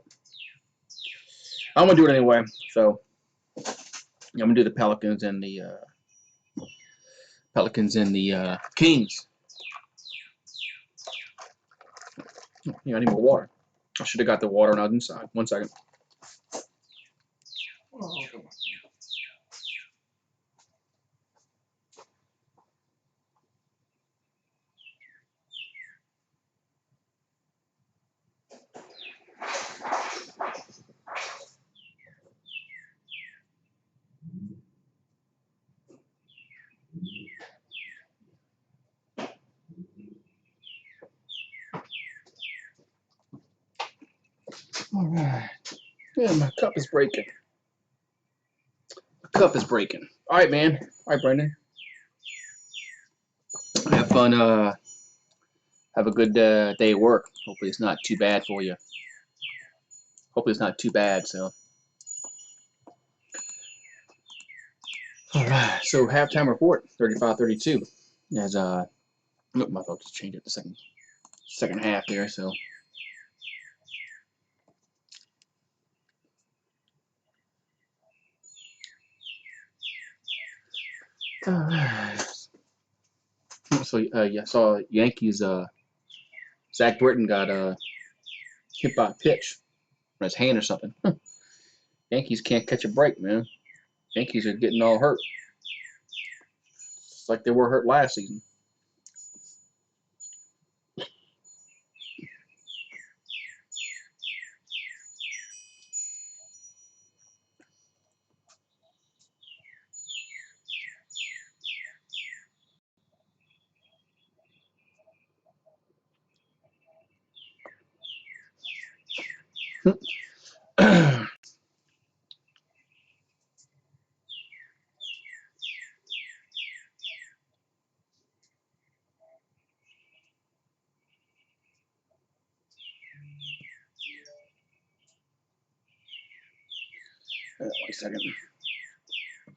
I'm gonna do it anyway. So I'm gonna do the Pelicans and the Kings. Yeah, I need more water. I should have got the water when I was inside. 1 second. All right. Yeah, my cup is breaking. My cup is breaking. All right, man. All right, Brendan. fun. Have a good day at work. Hopefully it's not too bad for you. Hopefully it's not too bad. So, all right. So halftime report, 35-32. As nope, my fault. Just change it the second half there. So. All right. So yeah, I saw Yankees. Zach Britton got hit by a pitch on his hand or something. Yankees can't catch a break, man. Yankees are getting all hurt. It's like they were hurt last season. All right, 1 second.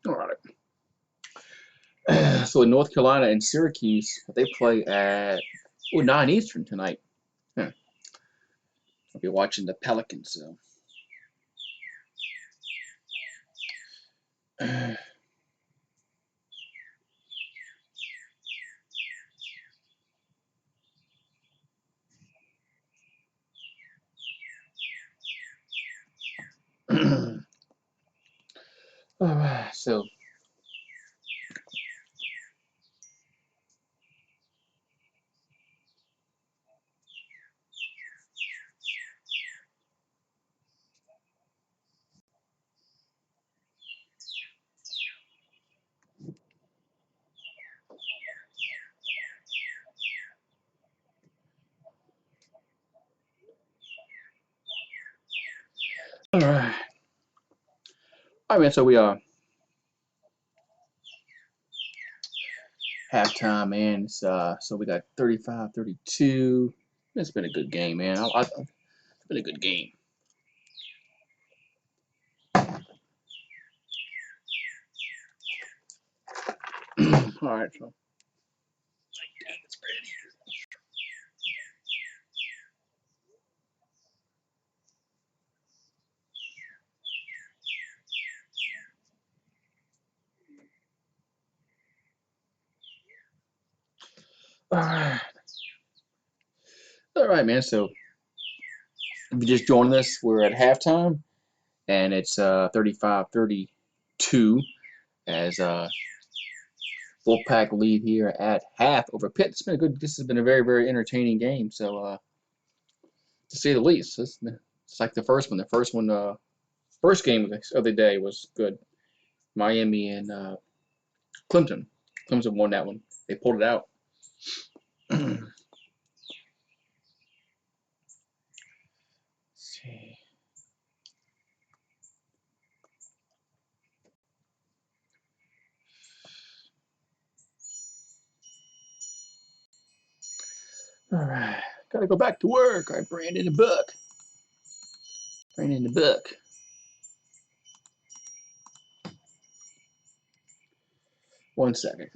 All right. So in North Carolina and Syracuse, they play at 9 Eastern tonight. Huh. I'll be watching the Pelicans. So. All right. So. All right. All right, man. So we halftime, man. So we got 35-32. It's been a good game, man. It's been a good game. All right, so. All right, man. So if you just joined us, we're at halftime, and it's 35-32 as Wolfpack lead here at half over Pitt. This has been a very, very entertaining game. So to say the least, it's like the first one. The first game of the day was good. Miami and Clemson. Clemson won that one. They pulled it out. See. All right, gotta go back to work. All right, Brandon the book. Brandon the book. 1 second.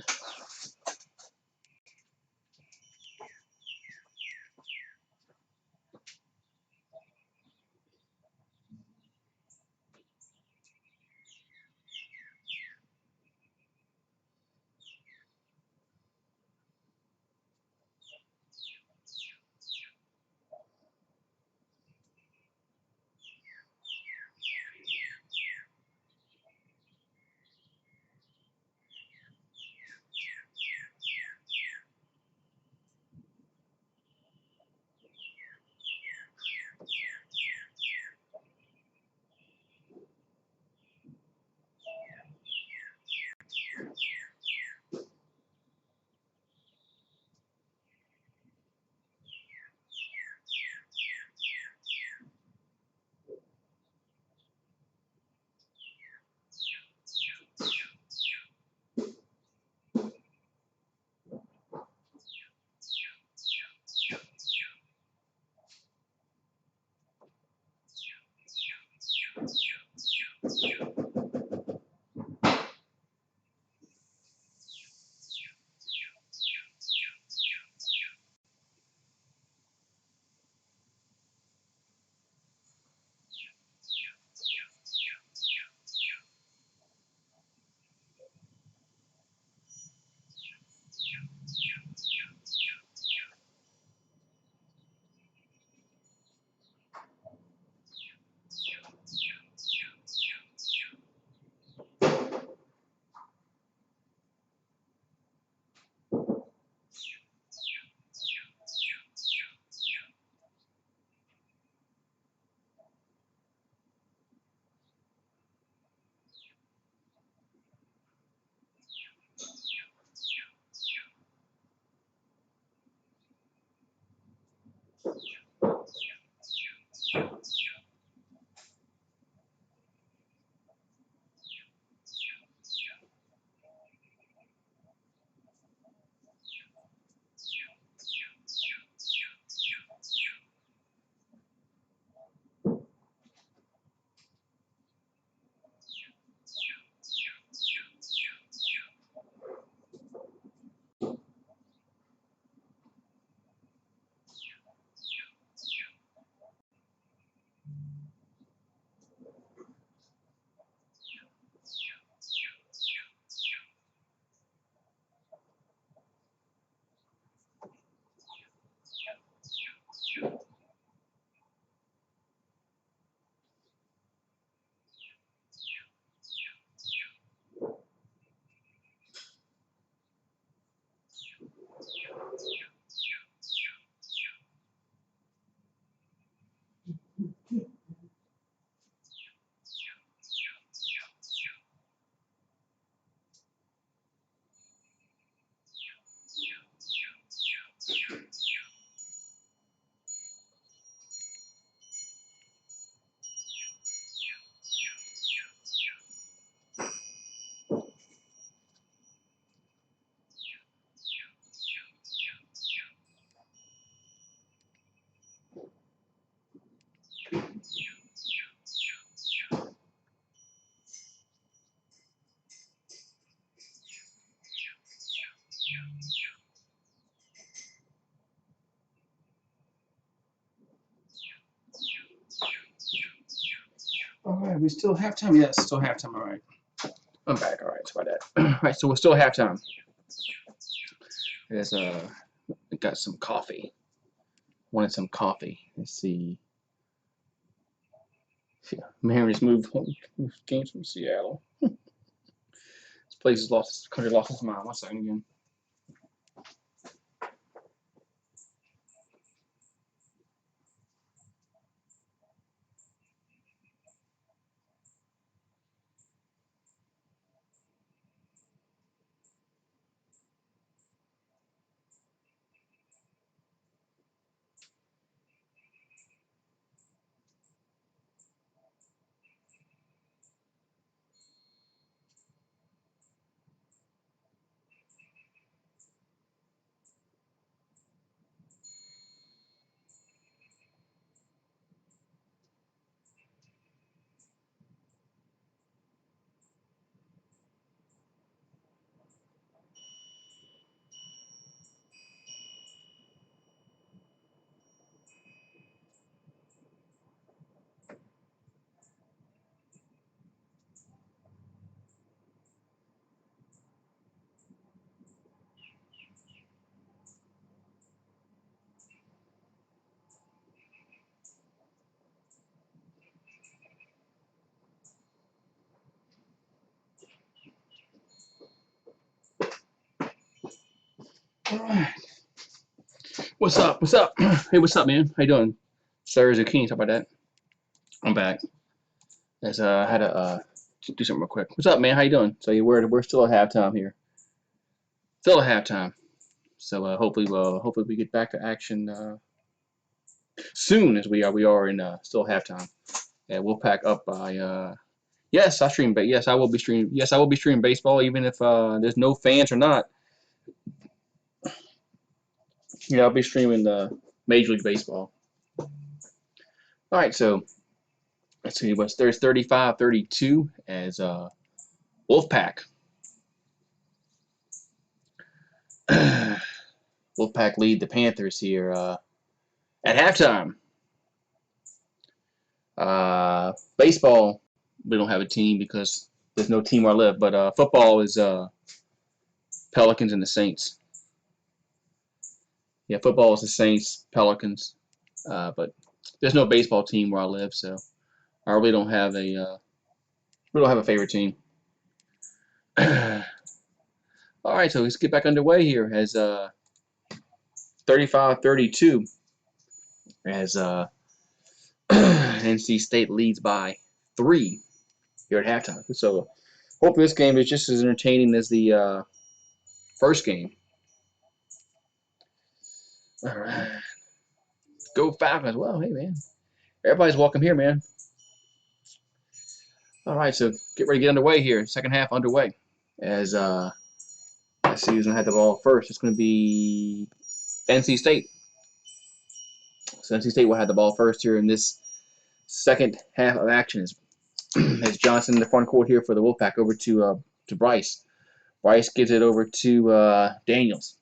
All right, we still halftime. Yes, still halftime. All right, I'm back. All right, that's about that. All right, so we're still halftime. There's got some coffee. Wanted some coffee. Let's see. Yeah, Mariners moved games from Seattle. This place has lost. This country lost its mind. 1 second again. All right. What's up? What's up? Hey, what's up, man? How you doing? Sarah Zucchini, talk about that. I'm back. As I had to do something real quick. What's up, man? How you doing? So we're still at halftime here. Still at halftime. So hopefully we get back to action soon, as we are in still halftime. Yeah, we'll pack up by yes, I stream. But yes, I will be streaming. Yes, I will be streaming baseball, even if there's no fans or not. Yeah, I'll be streaming the Major League Baseball. All right, so let's see. There's 35-32 as Wolfpack. Wolfpack lead the Panthers here at halftime. Baseball, we don't have a team because there's no team where I live. But football is Pelicans and the Saints. Yeah, football is the Saints, Pelicans. But there's no baseball team where I live, so I really don't have a favorite team. All right, so let's get back underway here as 35-32 as NC State leads by 3 here at halftime. So hopefully this game is just as entertaining as the first game. All right. Go Falcons. Well, hey, man. Everybody's welcome here, man. All right, so get ready to get underway here. Second half underway. As let's see who's going to have the ball first. It's going to be NC State. So NC State will have the ball first here in this second half of action. As Johnson in the front court here for the Wolfpack over to Bryce. Bryce gives it over to Daniels.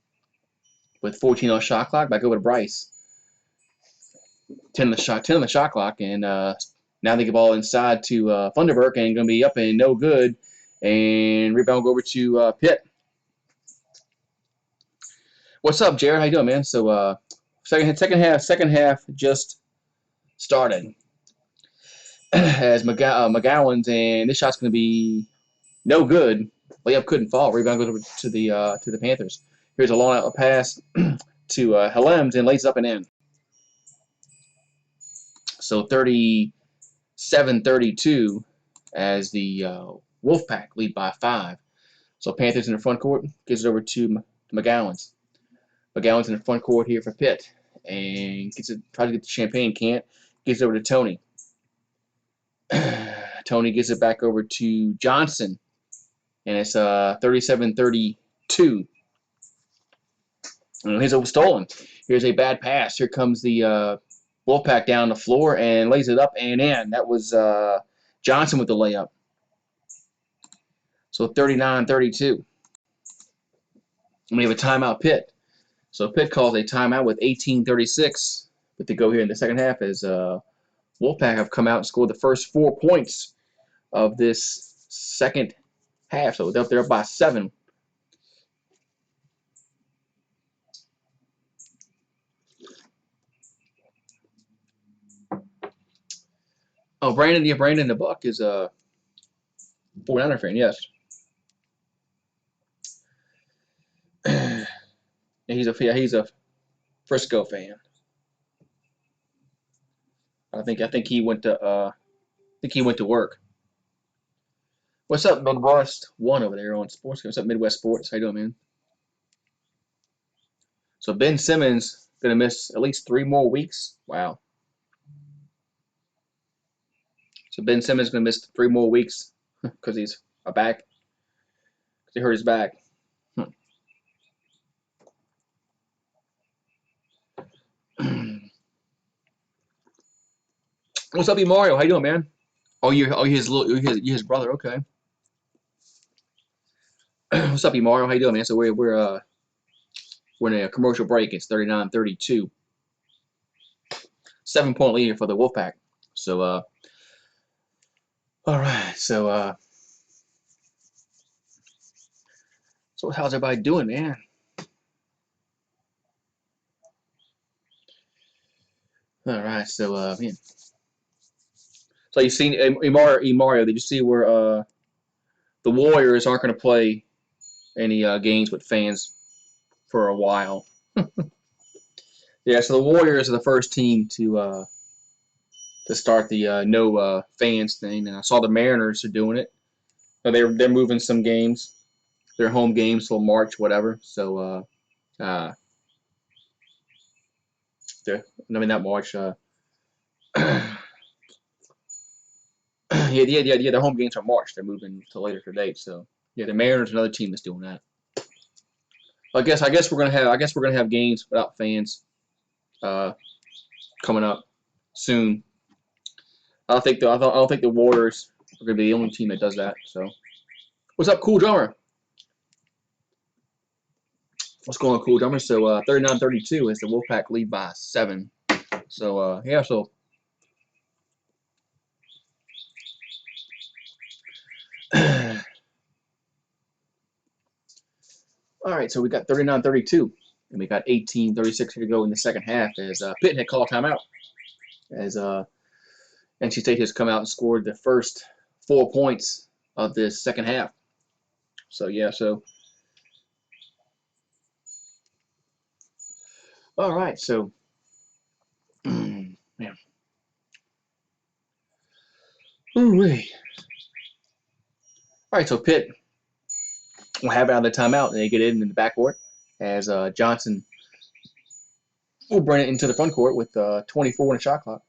With 14 on shot clock, back over to Bryce. 10 on the shot clock, and now they get the ball inside to Funderburk, and going to be up and no good. And rebound will go over to Pitt. What's up, Jared? How you doing, man? So second half just started. As McGowan's, and this shot's going to be no good. Layup couldn't fall. Rebound goes over to the Panthers. Here's a long out pass to Helms, and lays up and in. So 37-32 as the Wolfpack lead by 5. So Panthers in the front court, gives it over to McGowan's. McGowan's in the front court here for Pitt, and tries to get the champagne, can't. Gives it over to Tony. Tony gives it back over to Johnson, and it's 37-32. And here's a stolen. Here's a bad pass. Here comes the Wolfpack down the floor and lays it up and in. That was Johnson with the layup. So 39-32. And we have a timeout, Pitt. So Pitt calls a timeout with 18:36 with to go here in the second half as Wolfpack have come out and scored the first 4 points of this second half. So they're up by 7. Oh, Brandon the Buck is a 49er fan, yes. He's a Frisco fan. I think he went to work. What's up, Midwest One over there on Sports? What's up, Midwest Sports? How you doing, man? So Ben Simmons gonna miss at least 3 more weeks. Wow. So Ben Simmons gonna miss 3 more weeks because he's a back. Because he hurt his back. What's up, E Mario? How you doing, man? You his brother. Okay. What's up, E Mario? How you doing, man? So we're in a commercial break. It's 39-32. 7-point lead for the Wolfpack. So all right. So how's everybody doing, man? All right. Yeah. So you seen Mario? Did you see where the Warriors aren't going to play any games with fans for a while? Yeah. So the Warriors are the first team to start the no fans thing, and I saw the Mariners are doing it. So they're moving some games, their home games till March, whatever. So I mean not March. Yeah. Their home games are March. They're moving to later date. So yeah, the Mariners are another team that's doing that. I guess we're gonna have games without fans uh, coming up soon. I don't think the Warriors are gonna be the only team that does that. So what's up, Cool Drummer? What's going on, Cool Drummer? So 39-32 is the Wolfpack lead by 7. So yeah, so all right, so we got 39-32, and we got 18-36 to go in the second half as Pitt had called timeout as NC State has come out and scored the first 4 points of this second half. So yeah, so all right, so yeah. Ooh-wee. All right, so Pitt will have it out of the timeout, and they get in the backcourt as Johnson will bring it into the front court with 24 in the shot clock.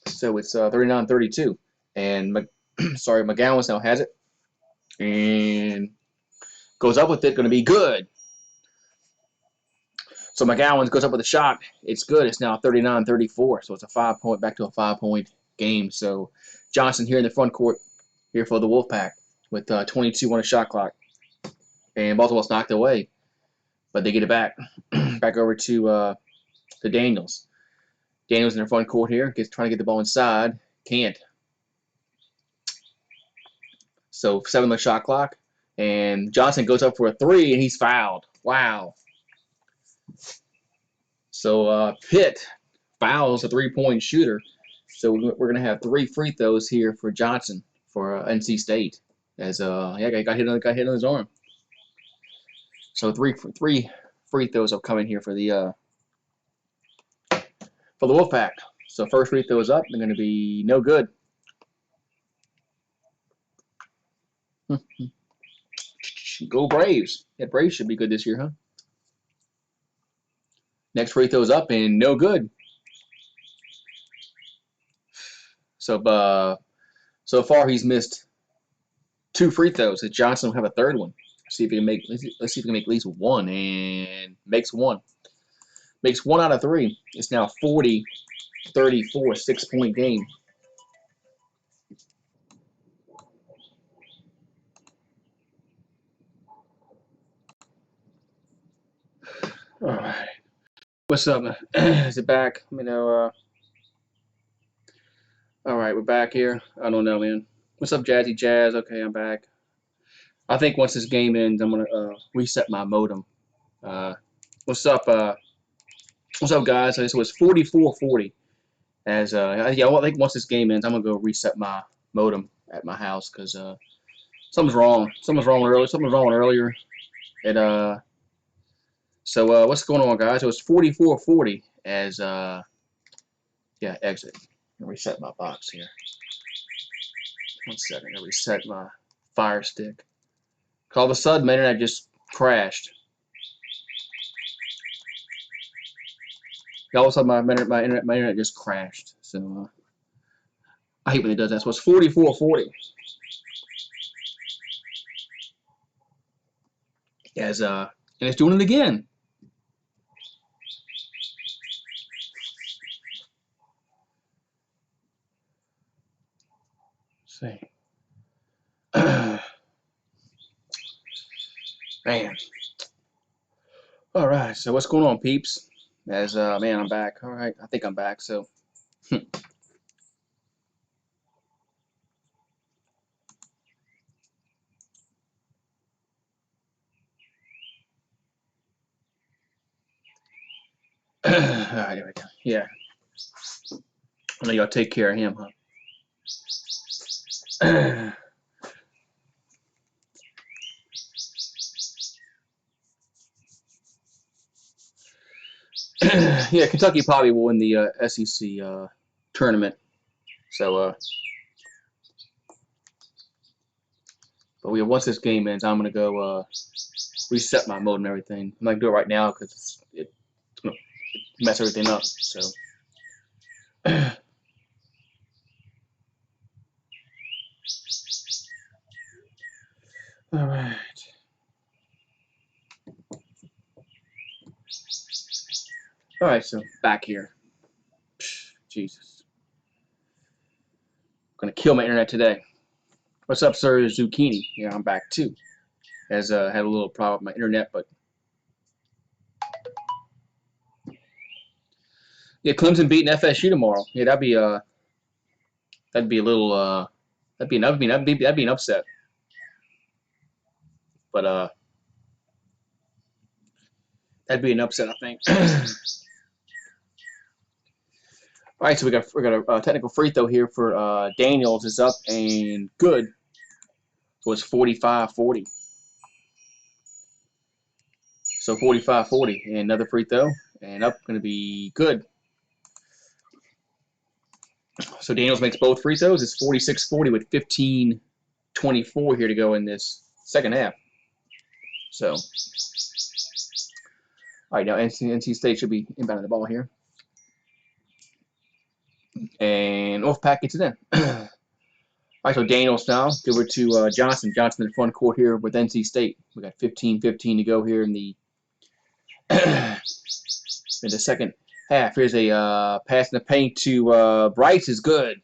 So it's 39-32, and McGowan now has it and goes up with it, going to be good. So McGowan goes up with a shot. It's good. It's now 39-34, so it's back to a 5-point game. So Johnson here in the front court here for the Wolfpack with 22 on the shot clock, and Baltimore's knocked away, but they get it back over to Daniels. Daniels in the front court here, trying to get the ball inside, can't. So 7 on the shot clock, and Johnson goes up for a 3, and he's fouled. Wow. So Pitt fouls a 3-point shooter. So we're going to have 3 free throws here for Johnson for NC State. As got hit on his arm. So three free throws are coming here for the Wolfpack. So first free throw is up. They're going to be no good. Go Braves. Yeah, Braves should be good this year, huh? Next free throw is up and no good. So far he's missed 2 free throws. Johnson will have a third one. Let's see if he can make at least one, and makes one. Makes 1 out of 3. It's now 40-34, 6-point game. All right. What's up? Is it back? Let me know. All right, we're back here. I don't know, man. What's up, Jazzy Jazz? Okay, I'm back. I think once this game ends, I'm gonna reset my modem. Uh, what's up? What's up, guys? So it's 44-40. As yeah, well, I think once this game ends, I'm gonna go reset my modem at my house because something's wrong. Something's wrong earlier. Something's wrong earlier. It So what's going on, guys? So it's 44-40 as yeah, exit. Reset my box here. 1 second. I reset my Fire Stick. All of a sudden, my internet just crashed. All of a sudden, my internet just crashed. So I hate when it does that. So it's 44-40. As and it's doing it again. Let's see. Man. All right. So what's going on, peeps? As man, I'm back. All right. I think I'm back. So. All right, there we go. Yeah. I know y'all take care of him, huh? Yeah, Kentucky probably will win the SEC tournament. So, but once this game ends, I'm gonna go reset my mode and everything. I'm not gonna do it right now because it's gonna mess everything up. So. All right. All right, so back here. Jesus. Gonna kill my internet today. What's up, sir? Zucchini. Yeah, I'm back too. Has had a little problem with my internet, but yeah, Clemson beating FSU tomorrow. Yeah, that'd be a little that'd be an upset. But that'd be an upset, I think. All right, so we got a technical free throw here for Daniels is up and good. So it's 45-40. So 45-40 and another free throw and up, going to be good. So Daniels makes both free throws. It's 46-40 with 15:24 here to go in this second half. So, all right, now NC State should be inbounding the ball here. And Wolfpack gets it in. All right, so Daniels now. Give it to Johnson. Johnson in the front court here with NC State. We got 15-15 to go here in the in the second half. Here's a pass in the paint to Bryce is good.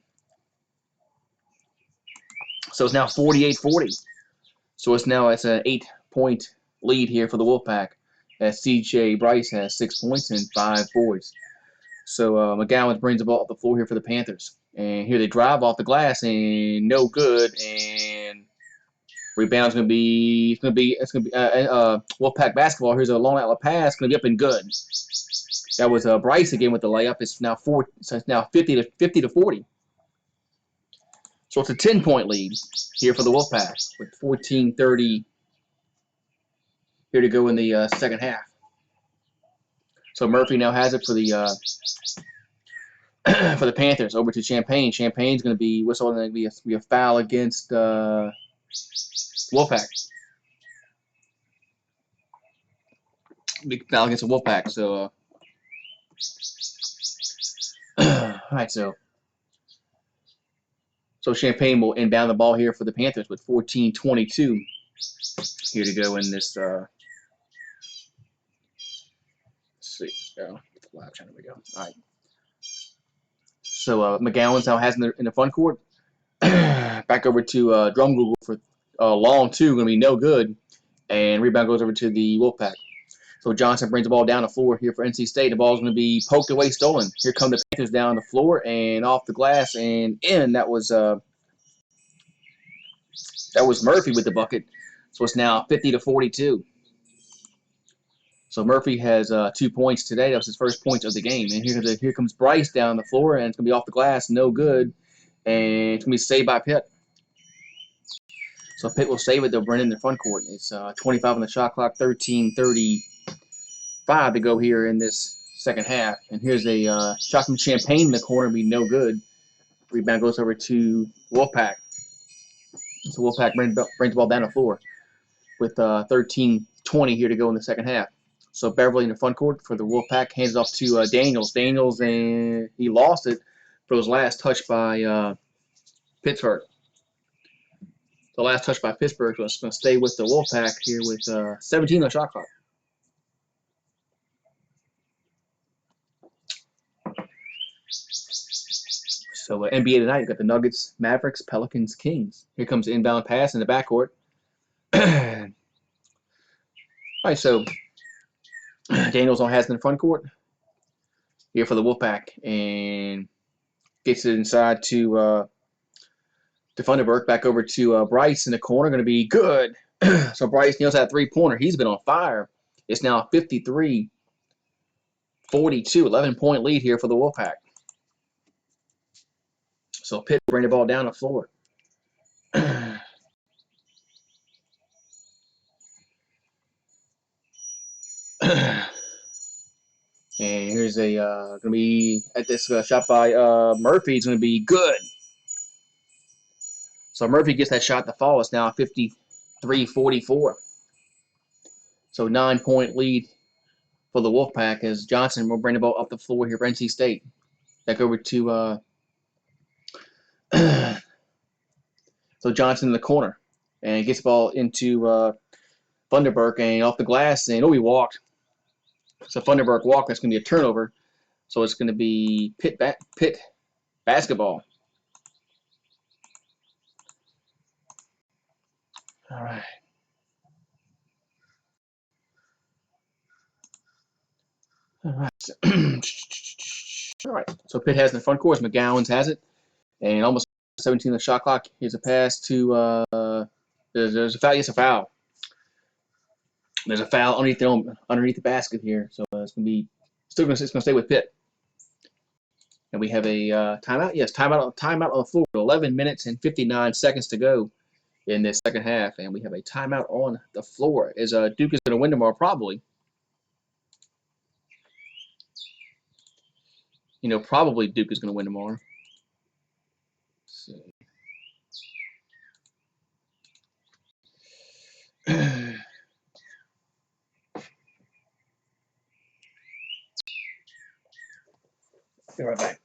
So it's now 48-40. So it's an 8-point lead here for the Wolfpack. As CJ Bryce has 6 points and 5 boards. So McGowan brings the ball up the floor here for the Panthers. And here they drive off the glass and no good. And rebound's gonna be Wolfpack basketball. Here's a long outlet pass, gonna be up and good. That was Bryce again with the layup. It's now 50-40. So it's a 10-point lead here for the Wolfpack with 14:30 here to go in the second half. So Murphy now has it for the for the Panthers. Over to Champagne. Champagne's going to be whistled, and going to be a foul against Wolfpack. Big foul against the Wolfpack. So, all right. So Champagne will inbound the ball here for the Panthers with 14:22 here to go in this. Let's see. Live channel. There we go. All right. So McGowan's now has in the front court. Back over to Drum Google for long two, going to be no good. And rebound goes over to the Wolfpack. So Johnson brings the ball down the floor here for NC State. The ball's going to be poked away, stolen. Here come the Panthers down the floor and off the glass and in. That was Murphy with the bucket. So it's now 50-42. So Murphy has 2 points today. That was his first points of the game. And here comes Bryce down the floor, and it's going to be off the glass, no good. And it's going to be saved by Pitt. So Pitt will save it. They'll bring it in the front court. It's 25 on the shot clock, 13:35 to go here in this second half. And here's a shot from Champagne in the corner, be no good. Rebound goes over to Wolfpack. So Wolfpack brings the ball down the floor with 13:20 here to go in the second half. So Beverly in the front court for the Wolfpack, hands it off to Daniels. Daniels, and he lost it, but it was last touched by Pittsburgh. The last touch by Pittsburgh was going to stay with the Wolfpack here with 17 on the shot clock. So NBA tonight, you got the Nuggets, Mavericks, Pelicans, Kings. Here comes the inbound pass in the backcourt. All right, so Daniels has it in the front court here for the Wolfpack and gets it inside to Funderburk, back over to Bryce in the corner, going to be good. So Bryce nails that three-pointer. He's been on fire. It's now 53-42, 11-point lead here for the Wolfpack. So Pitt bring the ball down the floor. And here's a going to be at this shot by Murphy. It's going to be good. So Murphy gets that shot to fall. It's now 53-44. So 9-point lead for the Wolfpack as Johnson will bring the ball up the floor here for NC State. Back over to so Johnson in the corner and gets the ball into Funderburk and off the glass, and he walked. So Funderburk walked. That's going to be a turnover. So it's going to be Pitt basketball. All right. All right. All right. So Pitt has in the front court. McGowan's has it, and almost 17 on the shot clock. Here's a pass to there's a foul. Yes, a foul. There's a foul underneath the basket here, so it's going to be still going to stay with Pitt. And we have a timeout. Yes, timeout on the floor. 11 minutes and 59 seconds to go in this second half, and we have a timeout on the floor. As Duke is going to win tomorrow, probably. Probably Duke is going to win tomorrow. So. Be right back.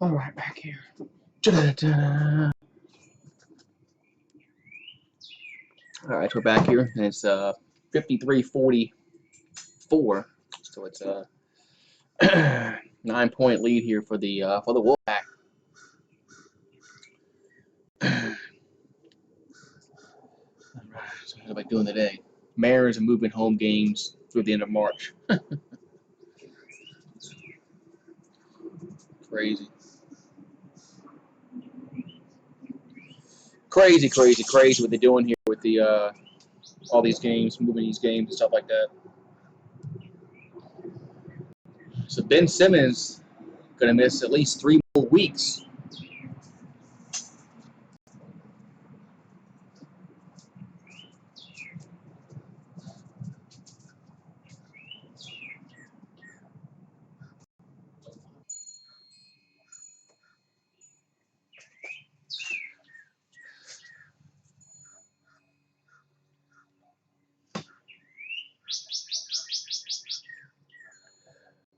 All right, back here. Da-da-da-da. All right, we're back here, and it's 53-44. So it's a 9-point lead here for the Wolfpack. All right, so how am I doing today? Mariners are moving home games through the end of March. Crazy. Crazy what they're doing here with the all these games, moving these games and stuff like that. So Ben Simmons going to miss at least 3 more weeks.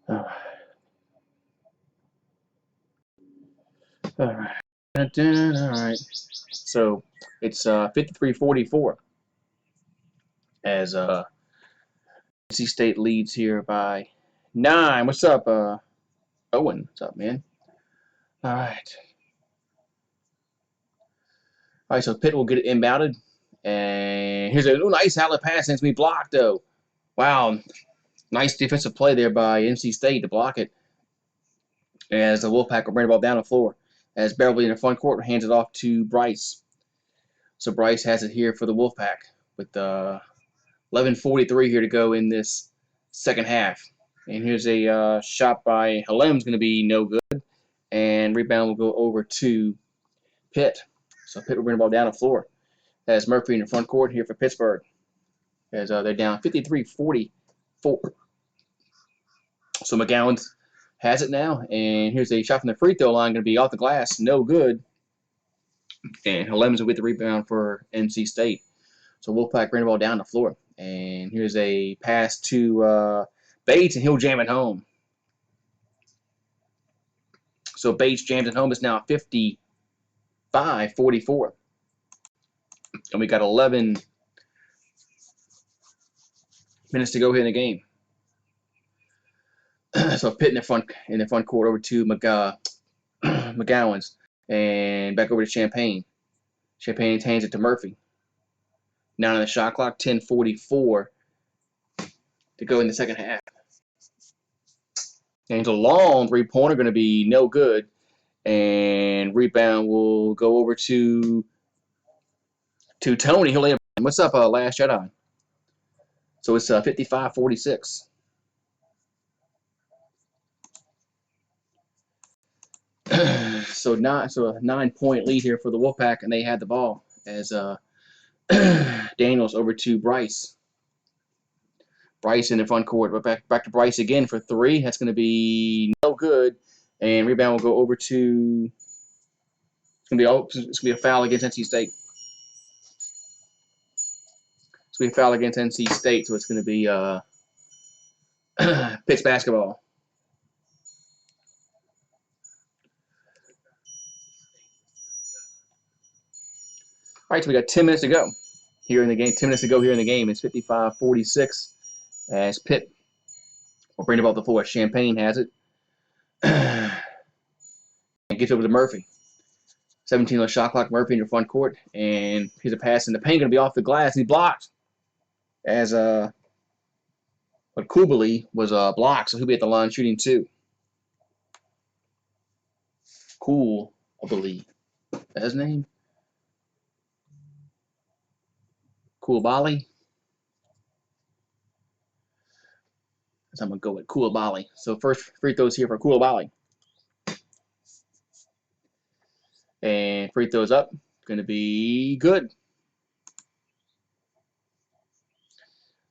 All right. All right. So it's 53-44 as NC State leads here by 9. What's up, Owen? What's up, man? All right. All right, so Pitt will get it inbounded. And here's a nice outlet pass since we blocked, though. Wow. Nice defensive play there by NC State to block it. As the Wolfpack will bring the ball down the floor. As Beverly in the front court hands it off to Bryce. So Bryce has it here for the Wolfpack with 11:43 here to go in this second half. And here's a shot by Halem's going to be no good. And rebound will go over to Pitt. So Pitt will bring the ball down the floor. As Murphy in the front court here for Pittsburgh. As they're down 53-44. So McGowan has it now. And here's a shot from the free throw line going to be off the glass. No good. And Halem's with the rebound for NC State. So Wolfpack bring the ball down the floor. And here's a pass to Bates, and he'll jam it home. So Bates jams it home. It's now 55-44. And we got 11 minutes to go here in the game. So Pitt in the front court over to McGowan's. And back over to Champagne. Champagne hands it to Murphy. Now on the shot clock, 10:44 to go in the second half. And it's a long three-pointer, going to be no good. And rebound will go over to Tony. He'll lay it. What's up, Last Jedi? So it's 55-46. So a 9-point lead here for the Wolfpack, and they had the ball as Daniels over to Bryce. Bryce in the front court, but back to Bryce again for 3. That's going to be no good, and rebound will go over to. It's going to be a foul against NC State. It's going to be a foul against NC State, so it's going to be Pitt's basketball. All right, so we got 10 minutes to go here in the game. 10 minutes to go here in the game. It's 55-46 as Pitt will bring the ball to the floor. Champagne has it. And gets over to Murphy. 17 on the shot clock. Murphy in the front court. And here's a pass in the paint. Going to be off the glass. And he blocked. As but Kubali was blocked. So he'll be at the line shooting 2. Kubali. That's his name? Koulibaly. So I'm going to go with Koulibaly. So first free throws here for Koulibaly. And free throws up. Going to be good.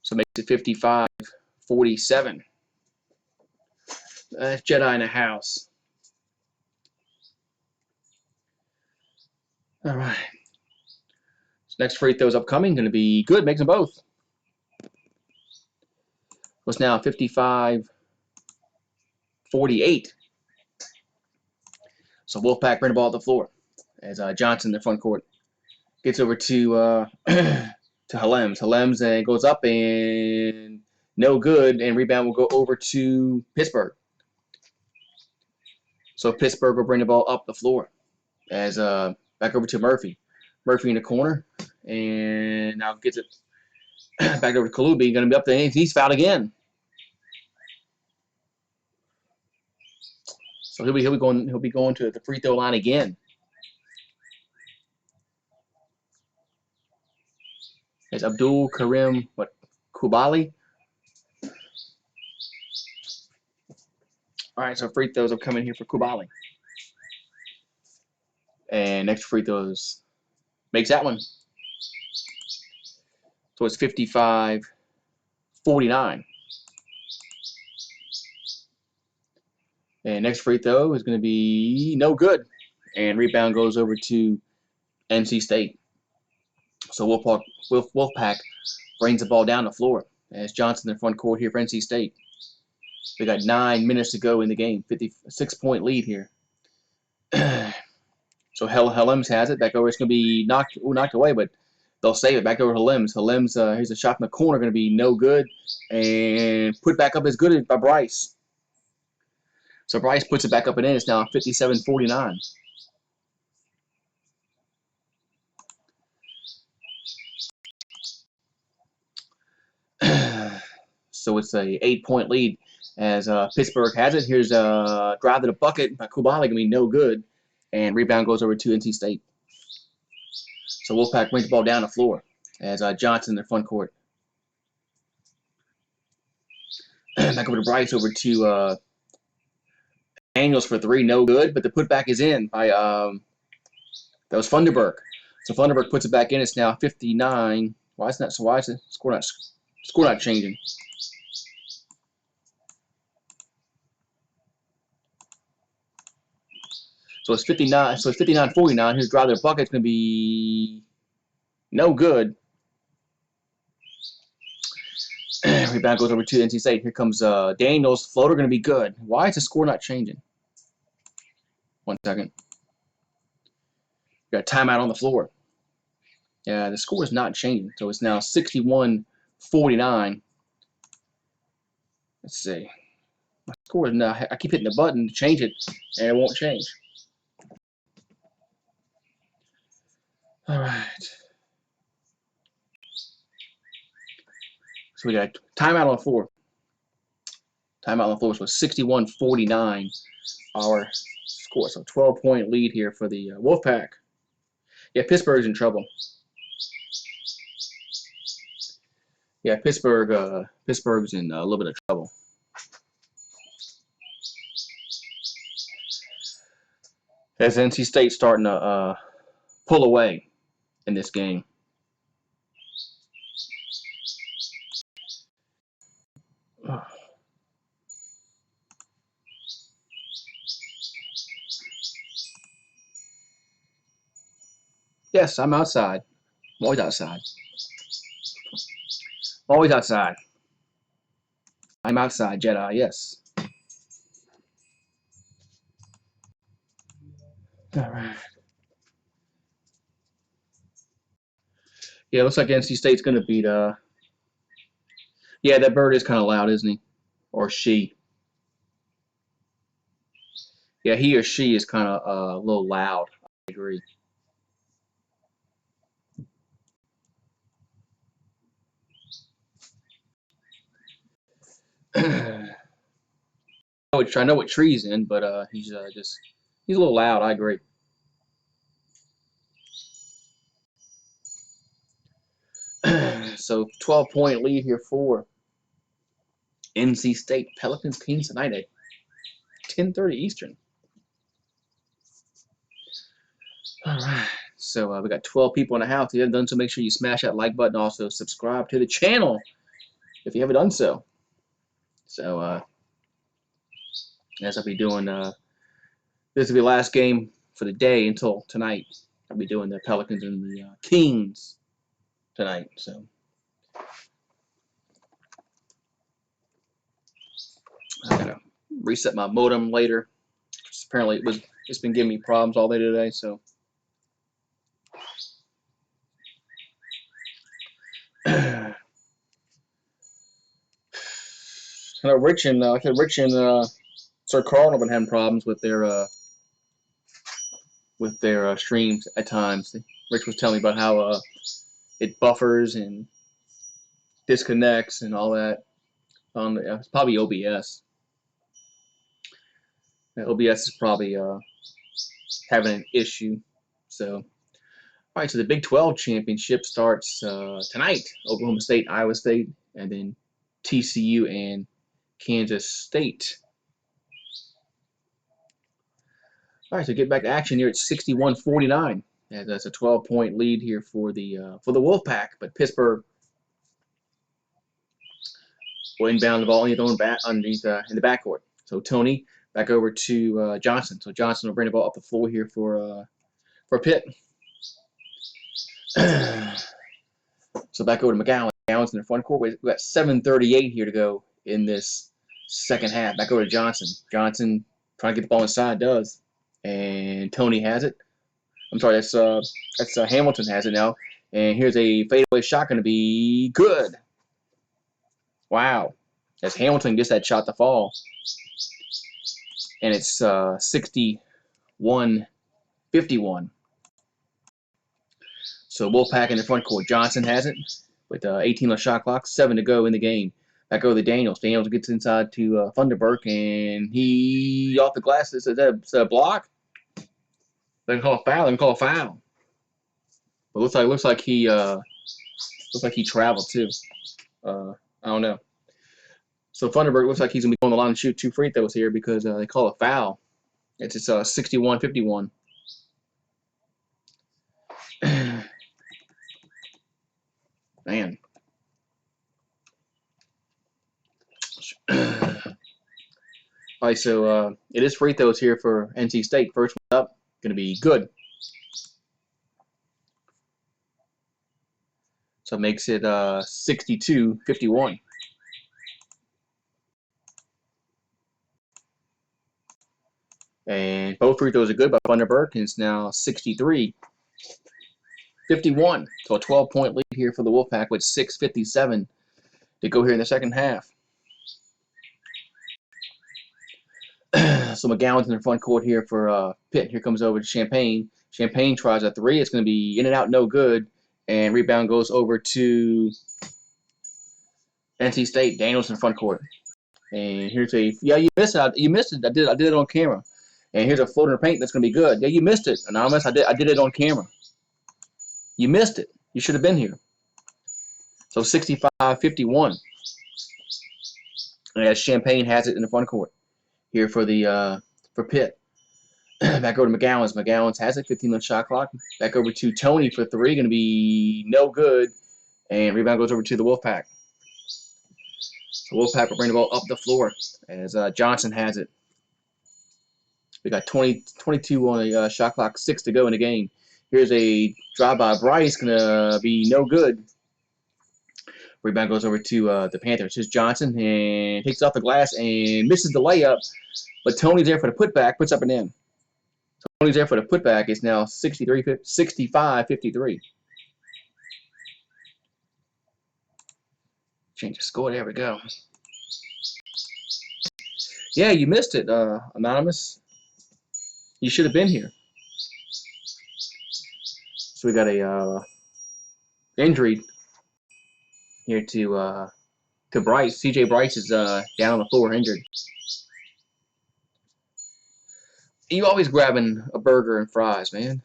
So makes it 55-47. That's Jedi in the house. All right. So next free throws upcoming. Going to be good. Makes them both. It's now 55-48. So Wolfpack bring the ball to the floor as Johnson in the front court gets over to Halem's. Halem's goes up and no good, and rebound will go over to Pittsburgh. So Pittsburgh will bring the ball up the floor as back over to Murphy. Murphy in the corner, and now gets it back over to Kalubi. Going to be up there. He's fouled again. So he'll be going to the free throw line again. It's Abdul Karim Kubali. All right, so free throws are coming here for Kubali. And next free throws makes that one. So it's 55-49. And next free throw is going to be no good. And rebound goes over to NC State. So Wolfpack brings the ball down the floor as Johnson in the front court here for NC State. We got 9 minutes to go in the game. 56-point lead here. So Helms has it. Back over. It's going to be knocked away, but they'll save it. Back over to Helms. Helms, here's a shot in the corner. Going to be no good. And put back up as good by Bryce. So Bryce puts it back up and in. It's now 57-49. So it's a 8-point lead as Pittsburgh has it. Here's a drive to the bucket by Kubali. Going to be no good. And rebound goes over to NC State. So Wolfpack brings the ball down the floor as Johnson in their front court. Back over to Bryce, over to Daniels for 3, no good, but the putback is in by that was Funderburg. So Funderburg puts it back in. It's now 59. Why is the score not changing? So it's 59. So it's 59-49. His drive to the bucket's going to be no good. Rebound goes over to NC State. Here comes Daniels. Floater going to be good. Why is the score not changing? 1 second. Got a timeout on the floor. Yeah, the score is not changing. So it's now 61-49. Let's see. My score is now. I keep hitting the button to change it, and it won't change. All right. So we got timeout on the floor. Timeout on the floor. So 61-49. Our score. So 12-point lead here for the Wolfpack. Yeah, Pittsburgh's in trouble. Yeah, Pittsburgh's in a little bit of trouble. As NC State starting to pull away in this game. Yes, I'm outside. I'm always outside. Always outside. I'm outside, Jedi, yes. All right. Yeah, looks like NC State's going to beat. Yeah, that bird is kind of loud, isn't he? Or she. Yeah, he or she is kind of a little loud. I agree. I know what tree's in, but he's a little loud. I agree. So 12-point lead here for NC State. Pelicans Kings tonight at 10:30 Eastern. All right. So we got 12 people in the house. If you haven't done so, make sure you smash that like button. Also, subscribe to the channel if you haven't done so. So as I'll be doing, this will be the last game for the day until tonight. I'll be doing the Pelicans and the Kings tonight. So I gotta reset my modem later. Apparently it's been giving me problems all day today. So. I know Rich and Sir Carl have been having problems with their streams at times. Rich was telling me about how it buffers and disconnects and all that. It's probably OBS. OBS is probably having an issue. So, all right. So the Big 12 championship starts tonight. Oklahoma State, Iowa State, and then TCU and Kansas State. All right, so get back to action here. It's 61-49. And that's a 12-point lead here for the Wolfpack, but Pittsburgh will inbound the ball and thrown back underneath in the backcourt. So Tony back over to Johnson. So Johnson will bring the ball up the floor here for Pitt. So back over to McGowan. McGowan's in the front court. We got 7:38 here to go in this Second half, back over to Johnson. Johnson trying to get the ball inside, does. And Tony has it. I'm sorry, that's Hamilton has it now. And here's a fadeaway shot going to be good. Wow. As Hamilton gets that shot to fall. And it's 61-51. So Wolfpack in the front court. Johnson has it with 18 on the shot clock, 7 to go in the game. Back over to Daniels. Daniels gets inside to Thunderberg, and he off the glass. Is that a block? They can call a foul. They can call a foul. But looks like he traveled too. I don't know. So Thunderberg looks like he's gonna be on the line and shoot 2 free throws here because they call a foul. It's 61-51. Man. All right, so it is free throws here for NC State. First one up, going to be good. So it makes it 62-51. And both free throws are good by Thunderberg, and it's now 63-51. So a 12-point lead here for the Wolfpack with 6:57 to go here in the second half. So McGowan's in the front court here for Pitt. Here comes over to Champagne. Champagne tries a 3. It's going to be in and out, no good. And rebound goes over to NC State. Daniels in front court. And here's you missed it. You missed it. I did it on camera. And here's a floater in the paint that's going to be good. Yeah, you missed it. Anonymous, I did it on camera. You missed it. You should have been here. So 65-51. And as Champagne has it in the front court here for Pitt. Back over to McGowan's. McGowan's has it, 15 on shot clock. Back over to Tony for 3, going to be no good. And rebound goes over to the Wolfpack. So Wolfpack will bring the ball up the floor as Johnson has it. We got 22 on the shot clock, 6 to go in the game. Here's a drive by Bryce, going to be no good. Rebound goes over to the Panthers. Here's Johnson and takes off the glass and misses the layup. But Tony's there for the putback, puts up and in. So Tony's there for the putback. It's now 65-53. Change the score. There we go. Yeah, you missed it, Anonymous. You should have been here. So we got a injury here to Bryce. CJ Bryce is down on the floor, injured. You always grabbing a burger and fries, man.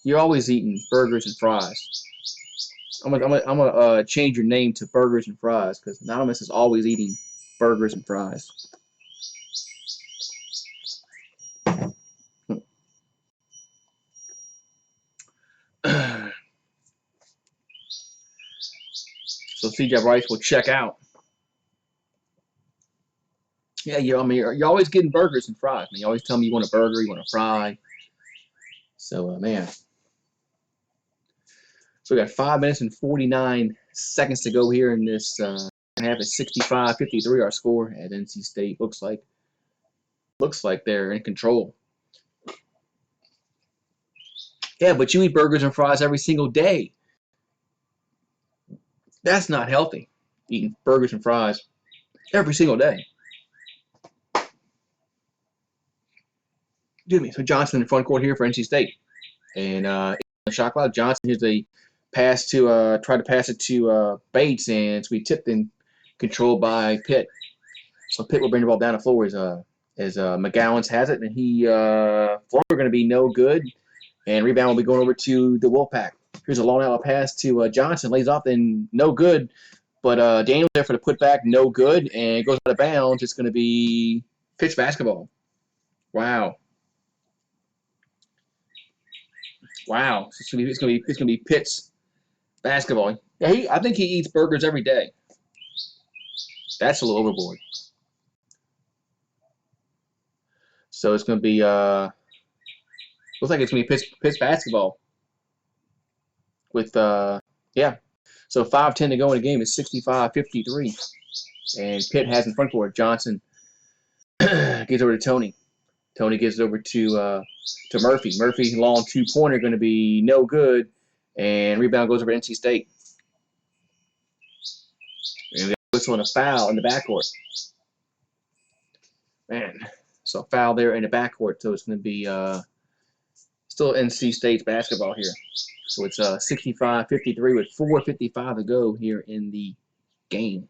You're always eating burgers and fries. I'm gonna change your name to Burgers and Fries because Anonymous is always eating burgers and fries. So CJ Bryce will check out. Yeah, you're always getting burgers and fries. Man. You always tell me you want a burger, you want a fry. So, man. So we got 5 minutes and 49 seconds to go here in this half. It's 65-53 our score at NC State. Looks like they're in control. Yeah, but you eat burgers and fries every single day. That's not healthy. Eating burgers and fries every single day. Excuse me. So Johnson in the front court here for NC State. And in the shot clock, Johnson here's a pass to try to pass it to Bates, and it's be tipped and controlled by Pitt. So Pitt will bring the ball down the floor as McGowan's has it, and floor going to be no good, and rebound will be going over to the Wolfpack. Here's a long out pass to Johnson, lays off, and no good. But Daniel there for the putback, no good, and it goes out of bounds. It's going to be Pitt's basketball. Wow. Wow. It's going to be Pitt's basketball. Yeah, I think he eats burgers every day. That's a little overboard. So it's going to be looks like it's going to be Pitt's basketball. With yeah. So 5:10 to go in the game. It's 65-53. And Pitt has in front court. Johnson gives over to Tony. Tony gives it over to Murphy. Murphy, long two-pointer, going to be no good. And rebound goes over to NC State. And we got a whistle and a foul in the backcourt. Man, so foul there in the backcourt. So it's going to be still NC State's basketball here. So it's 65-53 with 4:55 to go here in the game.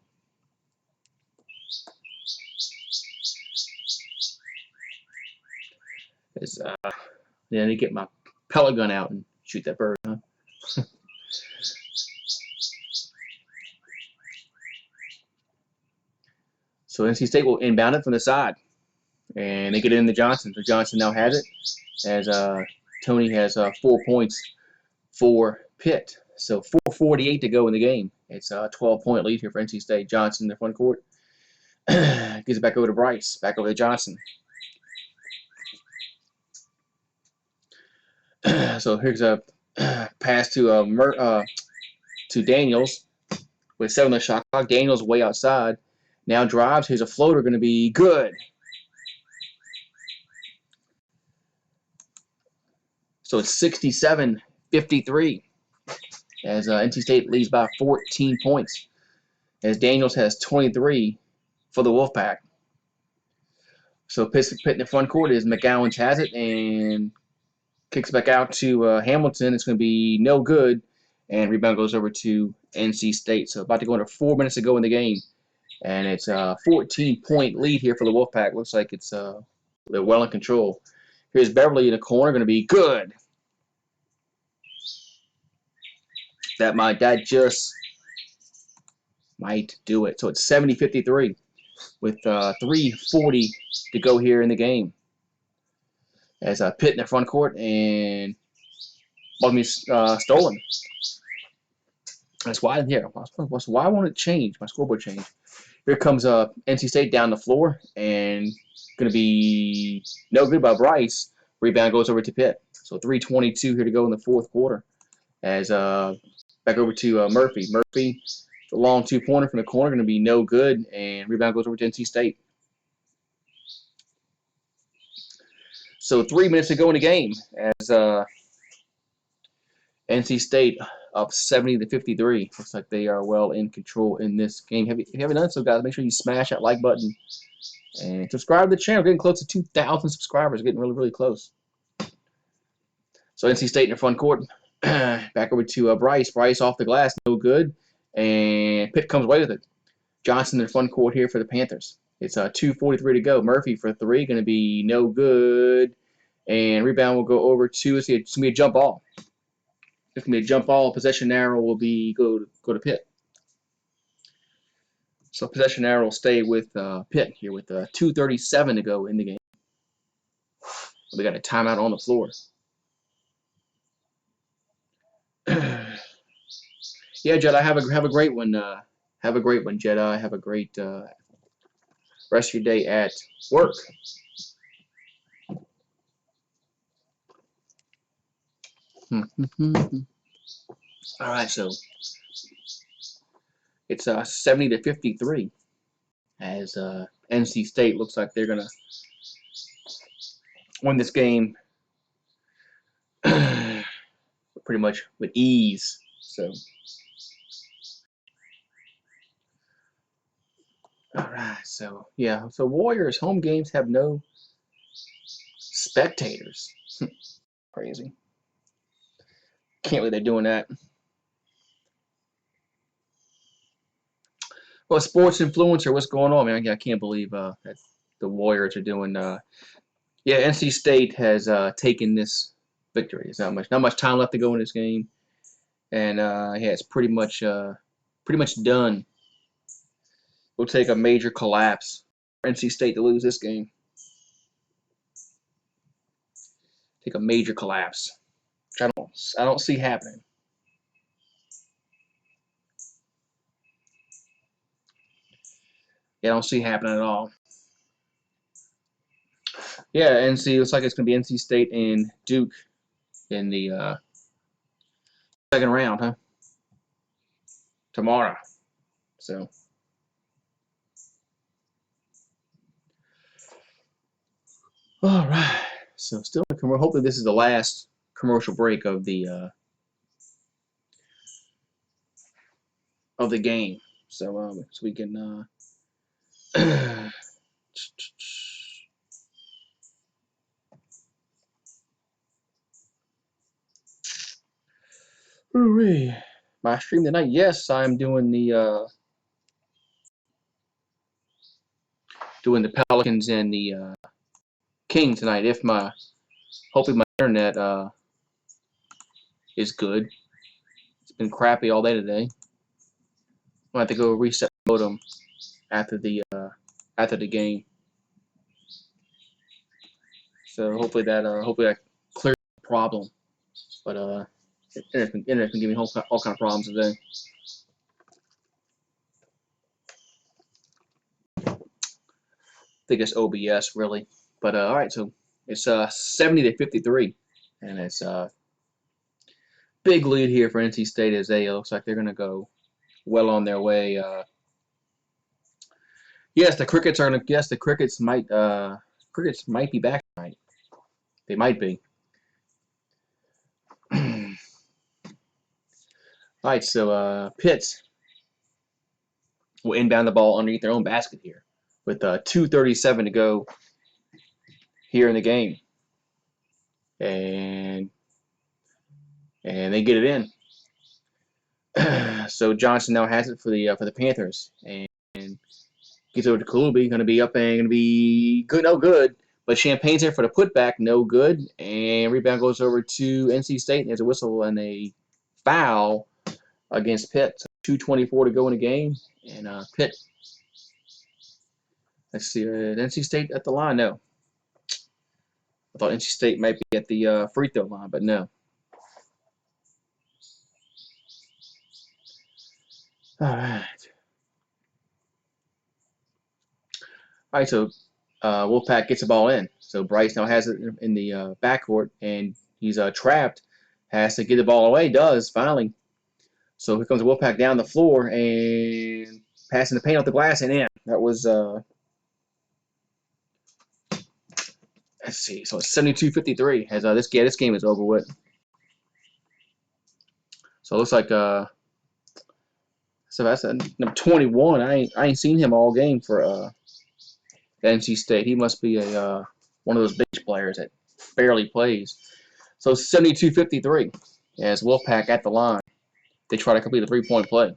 Then I need to get my pellet gun out and shoot that bird, huh? So NC State will inbound it from the side. And they get it into Johnson. So Johnson now has it as Tony has 4 points for Pitt. So 4:48 to go in the game. It's a 12-point lead here for NC State. Johnson in the front court. Gives it back over to Bryce. Back over to Johnson. So here's a pass to Daniels with 7 on the shot clock. Daniels way outside. Now drives. Here's a floater going to be good. So it's 67-53 as NC State leads by 14 points. As Daniels has 23 for the Wolfpack. So Pitt in the front court is McGowan's has it and kicks back out to Hamilton. It's going to be no good. And rebound goes over to NC State. So about to go into 4 minutes to go in the game. And it's a 14-point lead here for the Wolfpack. Looks like it's they're well in control. Here's Beverly in the corner. Going to be good. That just might do it. So it's 70-53 with 3:40 to go here in the game. As Pitt in the front court and ball me stolen. That's why I'm here. Why won't it change? My scoreboard change. Here comes NC State down the floor and going to be no good by Bryce. Rebound goes over to Pitt. So 3:22 here to go in the fourth quarter. As back over to Murphy. Murphy, the long two-pointer from the corner, going to be no good. And rebound goes over to NC State. So 3 minutes to go in the game as NC State up 70-53. Looks like they are well in control in this game. If you haven't done so, guys, make sure you smash that like button and subscribe to the channel. Getting close to 2,000 subscribers. Getting really, really close. So NC State in the front court. Back over to Bryce. Bryce off the glass. No good. And Pitt comes away with it. Johnson in the front court here for the Panthers. It's 2:43 to go. Murphy for 3. Going to be no good. And rebound will go over to, it's going to be a jump ball. It's going to be a jump ball. Possession arrow will be go to Pitt. So possession arrow will stay with Pitt here with 2:37 to go in the game. We got a timeout on the floor. Yeah, Jedi, have a great one. Have a great one, Jedi. Have a great rest of your day at work. All right, so it's 70-53 as NC State looks like they're gonna win this game pretty much with ease. So, all right, so yeah, so Warriors home games have no spectators. Crazy. Can't believe they're doing that. Well, sports influencer, what's going on, man? I can't believe that the Warriors are doing. Yeah, NC State has taken this victory. There's not much time left to go in this game, and yeah, it's pretty much done. Will take a major collapse for NC State to lose this game. Take a major collapse. Which I don't see happening. Yeah, I don't see happening at all. Yeah, NC looks like it's gonna be NC State and Duke in the second round, huh? Tomorrow. So All right. So still, hopefully this is the last commercial break of the game. So we can. Hooray. My stream tonight. Yes, I'm doing the Pelicans and the King tonight. If hopefully my internet is good. It's been crappy all day today. I'll have to go reset the modem after the game. So hopefully that clears the problem. But internet's been giving me all kind of problems today. I think it's OBS really. But all right, so it's 70-53, and it's big lead here for NC State as they looks like they're gonna go well on their way. Yes, the Crickets are gonna. Yes, the Crickets might be back tonight. They might be. All right, so Pitt will inbound the ball underneath their own basket here with 2:37 to go here in the game, and they get it in. So Johnson now has it for the Panthers, and gets over to Kalubi, going to be up and going to be good, no good. But Champagne's there for the putback, no good. And rebound goes over to NC State, and there's a whistle and a foul against Pitt. So 2:24 to go in the game, and Pitt. Let's see, NC State at the line? No. I thought NC State might be at the free throw line, but no. All right. All right, so Wolfpack gets the ball in. So Bryce now has it in the backcourt, and he's trapped. Has to get the ball away. Does, finally. So here comes the Wolfpack down the floor and passing the paint off the glass and in. That was, let's see. So it's 72-53 as this game is over with. So it looks like so that's number 21. I ain't seen him all game for NC State. He must be a one of those bench players that barely plays. So 72-53 as Wolfpack at the line. They try to complete a three-point play.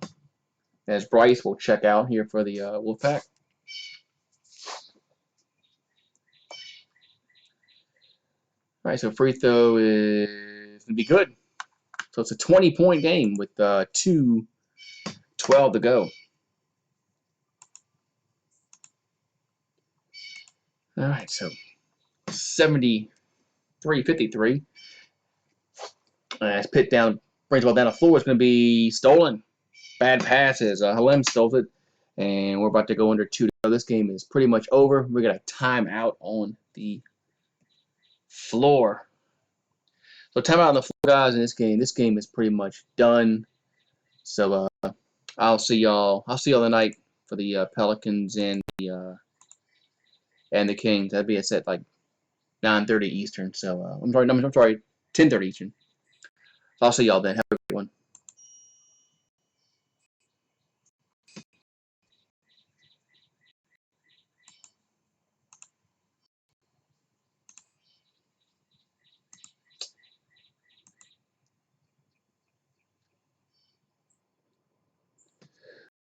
As Bryce will check out here for the Wolfpack. All right, so free throw is going to be good. So it's a 20-point game with 2:12 to go. All right, so 73-53. As Pitt brings the ball down the floor, it's going to be stolen. Bad passes. Halem stole it, and we're about to go under 2. This game is pretty much over. We got a timeout on the floor. So timeout on the floor, guys, in this game. This game is pretty much done. So I'll see y'all tonight for the Pelicans and the Kings. That'd be at like 9:30 Eastern. So I'm sorry, 10:30 Eastern. I'll see y'all then. Have a